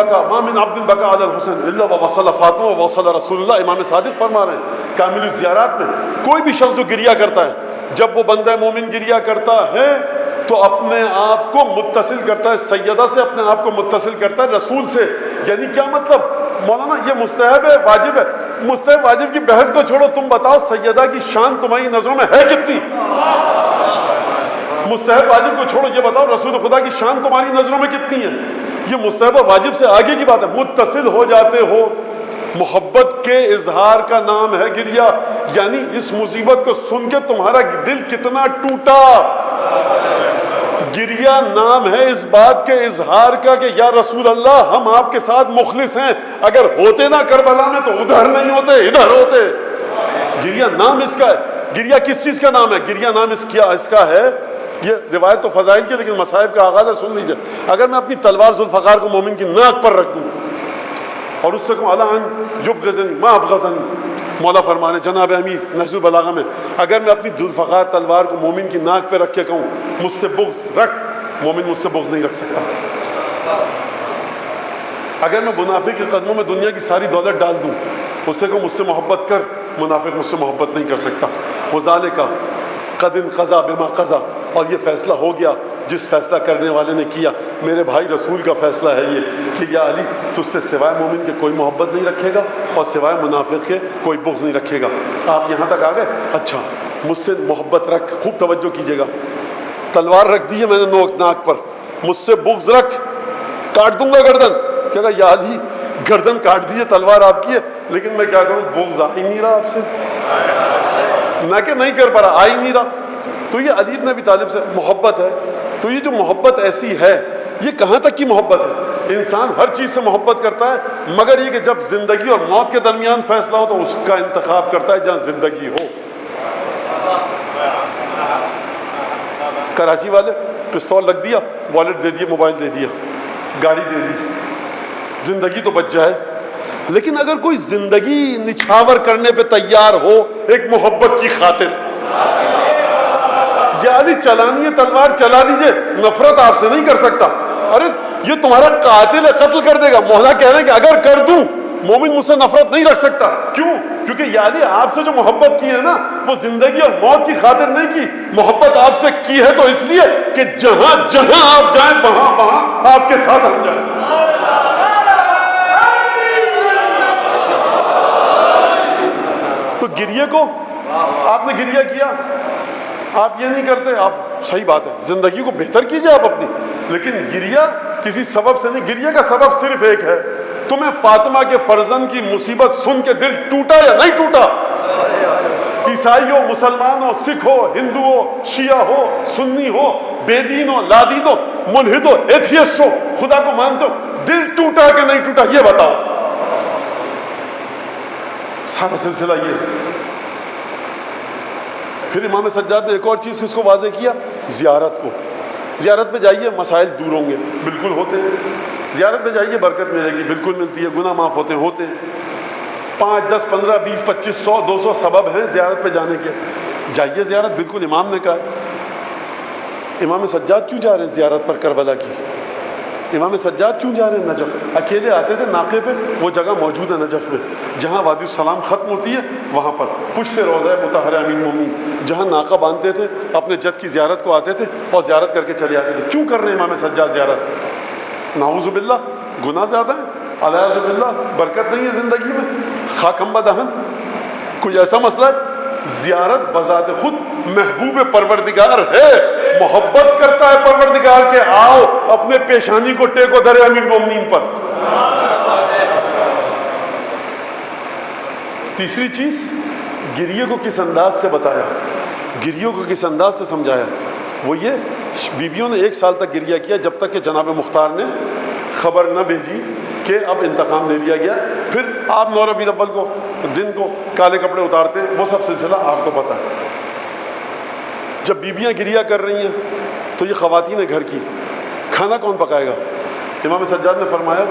بکا ما من عبد بکا علی الحسن الا ووصل فاطمہ ووصل رسول اللہ. امام صادق فرما رہے ہیں کامل الزیارات میں کوئی بھی شخص جو گریہ کرتا ہے، جب وہ بندہ مومن گریہ کرتا ہے تو اپنے آپ کو متصل کرتا ہے سیدہ سے، اپنے آپ کو متصل کرتا ہے رسول سے. یعنی کیا مطلب مولانا؟ یہ مستحب ہے واجب ہے؟ مستحب واجب کی بحث کو چھوڑو، تم بتاؤ سیدہ کی شان تمہاری نظروں میں ہے کتنی؟ مستحب واجب کو چھوڑو، یہ بتاؤ رسول خدا کی شان تمہاری نظروں میں کتنی ہے؟ یہ مستحب اور واجب سے آگے کی بات ہے. متصل ہو جاتے ہو، محبت کے اظہار کا نام ہے گریہ. یعنی اس مصیبت کو سن کے تمہارا دل کتنا ٹوٹا. گریہ نام ہے اس بات کے اظہار کا کہ یا رسول اللہ ہم آپ کے ساتھ مخلص ہیں، اگر ہوتے نا کربلا میں تو ادھر نہیں ہوتے ادھر ہوتے. گریہ نام اس کا ہے. گریہ کس چیز کا نام ہے؟ گریہ نام اس کا ہے، یہ روایت تو فضائل کی لیکن مصائب کا آغاز ہے، سن لیجئے. اگر میں اپنی تلوار ذوالفقار کو مومن کی ناک پر رکھ دوں اور اس سے کہوں الا ان یبغضنی ما ابغضنی، مولا فرما رہے جناب امیر نہج البلاغہ میں، اگر میں اپنی ذوالفقار تلوار کو مومن کی ناک پہ رکھ کے کہوں مجھ سے بغض رکھ، مومن مجھ سے بغض نہیں رکھ سکتا. اگر میں منافق کے قدموں میں دنیا کی ساری دولت ڈال دوں، اس سے کہوں مجھ سے محبت کر، منافق مجھ سے محبت نہیں کر سکتا. وذالک قد انقضى بما قضى، اور یہ فیصلہ ہو گیا جس فیصلہ کرنے والے نے کیا. میرے بھائی رسول کا فیصلہ ہے یہ کہ یا علی تجھ سے سوائے مومن کے کوئی محبت نہیں رکھے گا اور سوائے منافق کے کوئی بغض نہیں رکھے گا. آپ یہاں تک آ گئے؟ اچھا مجھ سے محبت رکھ، خوب توجہ کیجیے گا. تلوار رکھ دی ہے میں نے ناک پر، مجھ سے بغض رکھ، کاٹ دوں گا گردن. کہہ گا یا علی گردن کاٹ دیجیے، تلوار آپ کی ہے، لیکن میں کیا کروں، بغض آ ہی نہیں رہا آپ سے. نہ کہ نہیں کر پا رہا، آ ہی نہیں رہا. تو یہ علی بن ابی طالب سے محبت ہے. تو یہ جو محبت ایسی ہے، یہ کہاں تک کی محبت ہے؟ انسان ہر چیز سے محبت کرتا ہے مگر یہ کہ جب زندگی اور موت کے درمیان فیصلہ ہو تو اس کا انتخاب کرتا ہے جہاں زندگی ہو. کراچی والے پستول رکھ دیا، والیٹ دے دیا، موبائل دے دیا، گاڑی دے دی، زندگی تو بچ جائے. لیکن اگر کوئی زندگی نچھاور کرنے پہ تیار ہو ایک محبت کی خاطر، یا علی چلانی ہے تلوار چلا دیجئے، نفرت آپ سے نہیں کر سکتا. ارے یہ تمہارا قاتل ہے، قتل کر دے گا. مولا کہہ رہے ہیں کہ اگر کر دوں مومن مجھ سے نفرت نہیں رکھ سکتا. کیوں؟ کیونکہ یا علی آپ سے جو محبت کی ہے نا وہ زندگی اور موت کی خاطر نہیں کی. محبت آپ سے کی ہے تو اس لیے کہ جہاں جہاں آپ جائیں وہاں وہاں آپ کے ساتھ ہم جائیں. تو گریے کو آپ نے گریہ کیا، آپ یہ نہیں کرتے، آپ صحیح بات ہے زندگی کو بہتر کیجئے آپ اپنی، لیکن گریہ کسی سبب سے نہیں. گریہ کا سبب صرف ایک ہے، تمہیں فاطمہ کے فرزند کی مصیبت سن کے دل ٹوٹا یا نہیں ٹوٹا؟ عیسائی ہو، مسلمان ہو، سکھ ہو، ہندو ہو، شیعہ ہو، سنی ہو، بے دین ہو، لادین ہو، ملحد ہو، ایتھیسٹ ہو، خدا کو مانتے ہو، دل ٹوٹا کہ نہیں ٹوٹا یہ بتاؤ. سارا سلسلہ یہ ہے. پھر امام سجاد نے ایک اور چیز اس کو واضح کیا، زیارت کو. زیارت پہ جائیے مسائل دور ہوں گے، بالکل ہوتے ہیں. زیارت پہ جائیے برکت ملے گی، بالکل ملتی ہے. گناہ معاف ہوتے ہیں 5 10 15 20 25 100 200 سبب ہیں زیارت پہ جانے کے. جائیے زیارت، بالکل امام نے کہا. امام سجاد کیوں جا رہے ہیں زیارت پر کربلا کی؟ امام سجاد کیوں جا رہے ہیں نجف؟ اکیلے آتے تھے ناقے پہ، وہ جگہ موجود ہے نجف میں جہاں وادی السلام ختم ہوتی ہے، وہاں پر پشت روضہ مطہرہ امین المومنین جہاں ناقہ باندھتے تھے، اپنے جد کی زیارت کو آتے تھے اور زیارت کر کے چلے آتے تھے. کیوں کر رہے ہیں امام سجاد زیارت؟ نعوذ باللہ گناہ زیادہ ہے، الیاذ باللہ برکت نہیں ہے زندگی میں، خاکم بدہن کوئی ایسا مسئلہ ہے. زیارت بذات خود محبوب پروردگار ہے، محبت کرتا ہے پروردگار کے آؤ اپنے پیشانی کو ٹیکو دھرے امیر المومنین پر. تیسری چیز گریے کو کس انداز سے بتایا، گریوں کو کس انداز سے سمجھایا، وہ یہ بیویوں نے 1 سال تک گریہ کیا جب تک کہ جناب مختار نے خبر نہ بھیجی کہ اب انتقام لے لیا گیا. پھر آپ 9 ربیع الاول کو دن کو کالے کپڑے اتارتے ہیں، وہ سب سلسلہ آپ کو پتہ ہے. جب بیویاں گریہ کر رہی ہیں تو یہ خواتین گھر کی، کھانا کون پکائے گا؟ امام سجاد نے فرمایا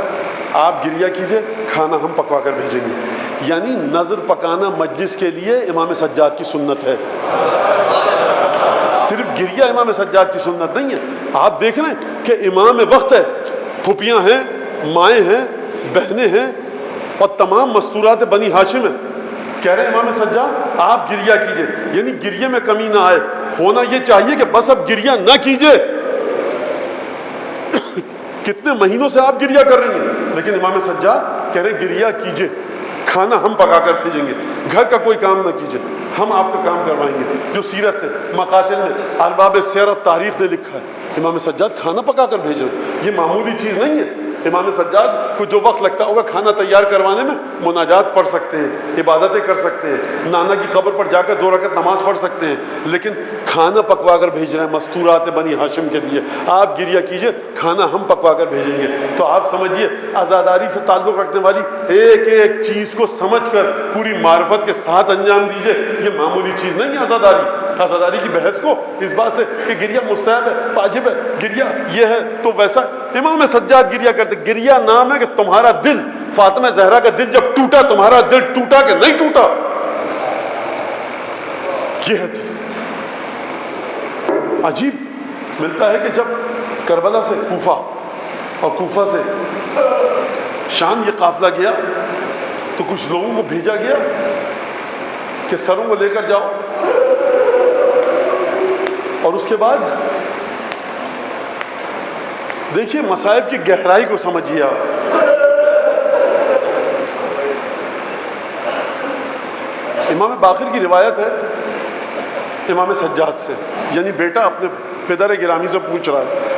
آپ گریہ کیجئے، کھانا ہم پکوا کر بھیجیں گے. یعنی نظر پکانا مجلس کے لیے امام سجاد کی سنت ہے، صرف گریہ امام سجاد کی سنت نہیں ہے. آپ دیکھ رہے ہیں کہ امام وقت ہے، پھوپھیاں ہیں مائیں ہیں، بہنیں ہیں اور تمام مستورات بنی ہاشم ہیں. کہہ رہے ہیں امام سجاد آپ گریہ کیجئے، یعنی گریہ میں کمی نہ آئے. ہونا یہ چاہیے کہ بس اب گریہ نہ کیجئے. کتنے مہینوں سے آپ گریہ کر رہے ہیں، لیکن امام سجاد کہہ رہے ہیں گریہ کیجئے، کھانا ہم پکا کر بھیجیں گے، گھر کا کوئی کام نہ کیجئے، ہم آپ کا کام کروائیں گے. جو سیرت سے مقاتل میں ارباب سیر اور تاریخ نے لکھا ہے امام سجاد کھانا پکا کر بھیج رہے ہیں. یہ معمولی چیز نہیں ہے. امام سجاد کو جو وقت لگتا ہوگا کھانا تیار کروانے میں، مناجات پڑھ سکتے ہیں، عبادتیں کر سکتے ہیں، نانا کی قبر پر جا کر 2 رکعت نماز پڑھ سکتے ہیں، لیکن کھانا پکوا کر بھیج رہے ہیں مستورات بنی ہاشم کے لیے. آپ گریہ کیجئے، کھانا ہم پکوا کر بھیجیں گے. تو آپ سمجھیے عزاداری سے تعلق رکھنے والی ایک ایک چیز کو سمجھ کر پوری معرفت کے ساتھ انجام دیجئے. یہ معمولی چیز نہیں ہے عزاداری. عزاداری کی بحث کو اس بات سے کہ گریہ مستحب ہے، واجب ہے، گریہ یہ ہے تو ویسا. امام سجاد گریہ کرتے. گریہ نام ہے کہ تمہارا دل، فاطمہ زہرا کا دل جب ٹوٹا تمہارا دل ٹوٹا کہ نہیں ٹوٹا. یہ ہے چیز. عجیب ملتا ہے کہ جب کربلا سے کوفہ اور کوفہ سے شام یہ قافلہ گیا تو کچھ لوگوں کو بھیجا گیا کہ سروں کو لے کر جاؤ، اور اس کے بعد دیکھیے مصائب کی گہرائی کو سمجھیے آپ. امام باقر کی روایت ہے امام سجاد سے، یعنی بیٹا اپنے پدر گرامی سے پوچھ رہا ہے،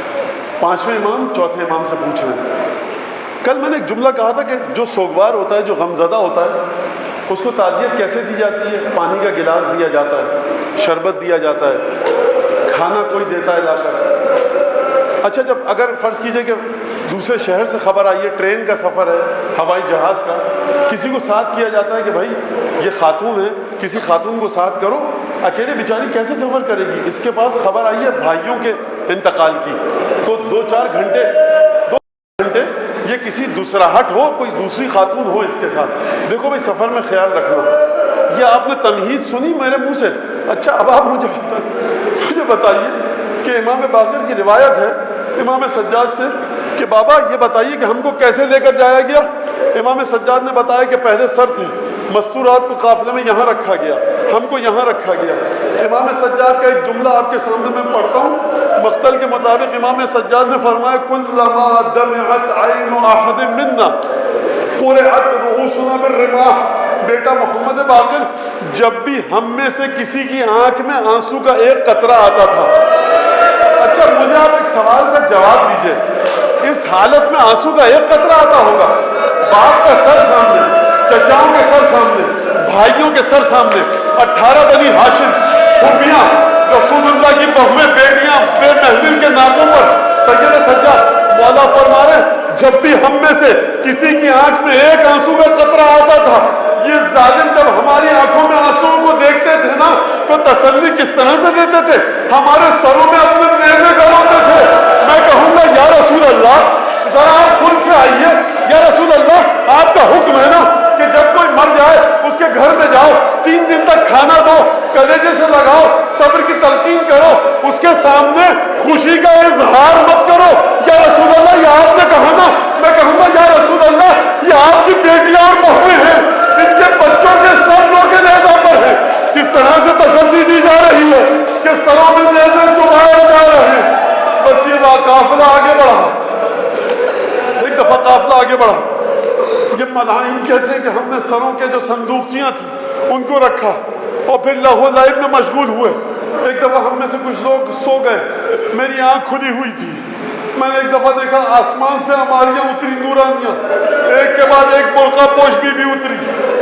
5ویں امام 4تھے امام سے پوچھ رہے ہیں. کل میں نے ایک جملہ کہا تھا کہ جو سوگوار ہوتا ہے، جو غمزدہ ہوتا ہے، اس کو تعزیت کیسے دی جاتی ہے؟ پانی کا گلاس دیا جاتا ہے، شربت دیا جاتا ہے، کھانا کوئی دیتا ہے لا کر. اچھا جب اگر فرض کیجئے کہ دوسرے شہر سے خبر آئی ہے، ٹرین کا سفر ہے، ہوائی جہاز کا، کسی کو ساتھ کیا جاتا ہے کہ بھائی یہ خاتون ہے، کسی خاتون کو ساتھ کرو. اکیلے بیچاری کیسے سفر کرے گی؟ اس کے پاس خبر آئی ہے بھائیوں کے انتقال کی، تو 2-4 گھنٹے یہ کسی دوسراہٹ ہو، کوئی دوسری خاتون ہو اس کے ساتھ. دیکھو بھائی سفر میں خیال رکھنا. یہ آپ نے تمہید سنی میرے منہ سے. اچھا اب آپ مجھے بتائیے کہ امام باقر کی روایت ہے امام سجاد سے کہ بابا یہ بتائیے کہ ہم کو کیسے لے کر جایا گیا. امام سجاد نے بتایا کہ پہلے سر تھے، مستورات کو قافلے میں یہاں رکھا گیا، ہم کو یہاں رکھا گیا. امام سجاد کا ایک جملہ آپ کے سامنے میں پڑھتا ہوں. مقتل کے مطابق امام سجاد نے فرمایا کلما دمعت عین احد منا قرعت رؤوسنا بالرماح. بیٹا محمد باقر، جب بھی ہم میں سے کسی کی آنکھ میں آنسو کا ایک قطرہ آتا تھا. اچھا مجھے آپ ایک سوال کا جواب دیجئے، اس حالت میں آنسو کا ایک قطرہ آتا ہوگا، باپ کا سر سامنے، چچاؤں کے سر سامنے، بھائیوں کے سر سامنے، 18 بنی ہاشم، پھوپھیاں، رسول اللہ کی بہویں، بیٹیاں بے محمل کے ناکوں پر. سید سجاد مولا فرما رہے جب بھی ہم میں سے کسی کی آنکھ میں ایک آنسو کا قطرہ آتا تھا. یہ ظالم جب ہماری آنکھوں میں آنسو کو دیکھتے تھے نا تو تسلی کس طرح سے دیتے تھے؟ ہمارے سروں میں اپنے نیزے گڑھاتے تھے. میں کہوں گا یا رسول اللہ ذرا آپ خود سے آئیے. یا رسول اللہ آپ کا حکم ہے نا کہ جب کوئی مر جائے اس کے گھر میں جاؤ، 3 دن تک کھانا دو، کلیجے سے لگاؤ، صبر کی تلقین کرو، اس کے سامنے خوشی کا اظہار مت کرو. یا رسول اللہ یہ آپ نے کہا نا. میں کہوں گا یا رسول اللہ یہ آپ کی بیٹیاں اور بہویں ہیں، ان کے بچوں کے سر لو کے نیزہ پر ہے. کس طرح سے تسلی دی جا رہی ہے کہ سروں میں نیزے چبھائے جا رہے ہیں. بس یہ قافلہ آگے بڑھا، ایک دفعہ قافلہ آگے بڑھا. یہ مدائن کہتے ہیں کہ ہم نے سروں کے جو صندوقچیاں تھیں ان کو رکھا اور پھر لہو لعب میں مشغول ہوئے. ایک دفعہ ہم میں سے کچھ لوگ سو گئے، میری آنکھ کھلی ہوئی تھی. میں نے ایک دفعہ دیکھا آسمان سے ہماریاں اتری نورانیاں، ایک کے بعد ایک برقع پوش بی بی اتری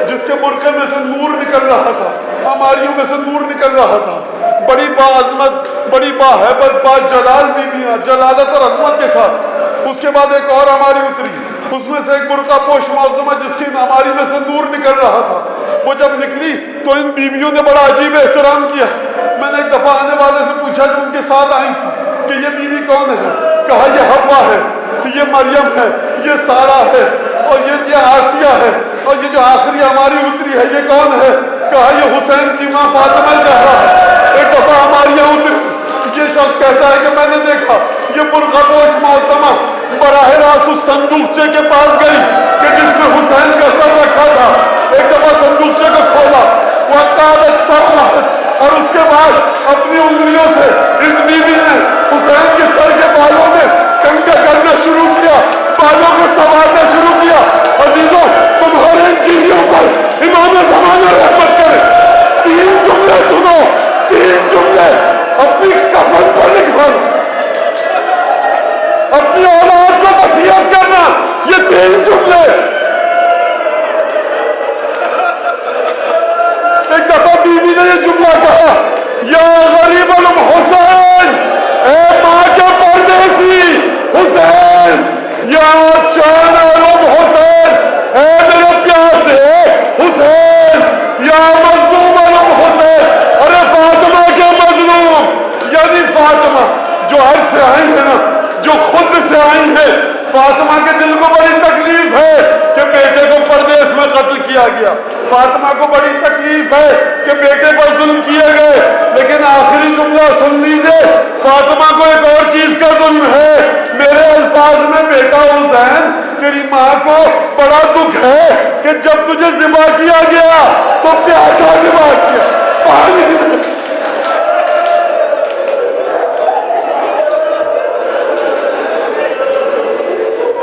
جس کے برقعے میں سے نور نکل رہا تھا، ہماریوں میں سے نور نکل رہا تھا. بڑی باعظمت، بڑی باہیبت، با جلال بیویاں، جلالت اور عظمت کے ساتھ. اس کے بعد ایک اور ہماری اتری، اس میں سے ایک برقع پوش معظمہ جس کی ہماری میں سے نور نکل رہا تھا. وہ جب نکلی تو ان بیویوں نے بڑا عجیب احترام کیا. میں نے ایک دفعہ آنے والے سے پوچھا جو ان کے ساتھ آئی تھی کہ یہ بیوی کون ہے؟ کہا یہ حوا ہے، یہ مریم ہے، یہ سارہ ہے، اور یہ آسیہ ہے، اور یہ جو آخری ہماری اتری ہے یہ کون ہے؟ کہا یہ حسین کی ماں فاطمہ زہرا ہے. ایک دفعہ ہماری یہاں اتری، یہ شخص کہتا ہے کہ میں نے دیکھا یہ برقع پوش معظمہ براہ راست اس صندوقچے کے پاس گئی کہ جس میں حسین کا سر رکھا تھا. ایک دفعہ صندوقچے کو کھولا, وقالت سرحت, اور اس کے بعد اپنی انگلیوں سے اس بیوی نے حسین کے سر کے بالوں میں کنگا کرنا شروع کیا, بالوں کو سنوارنا شروع کیا. عزیزوں, تمہارے انجیلیوں پر امام زمانہ رحمت کرے. 3 جملے سنو, 3 جملے اپنی کفن پر لکھوانا, اپنی اولاد کو وصیت کرنا, یہ 3 جملے. ایک دفعہ بیوی نے یہ جملہ کہا, یا غریب الحسین, اے ماں کے پردیسی حسین, یا چین حسین, اے میرے پیاسے حسین, یا مظلوم حسین, ارے فاطمہ کے مظلوم, یعنی فاطمہ جو عرش سے آئی ہے نا, جو خود سے آئی ہے. فاطمہ کے دل کو بڑی تکلیف ہے کہ بیٹے کو پردیس میں قتل کیا گیا. فاطمہ کو بڑی تکلیف ہے کہ بیٹے پر ظلم کیے گئے. لیکن آخری جملہ سن لیجئے, فاطمہ کو ایک اور چیز کا ظلم ہے. میرے الفاظ میں, بیٹا حسین, تیری ماں کو بڑا دکھ ہے کہ جب تجھے ذبح کیا گیا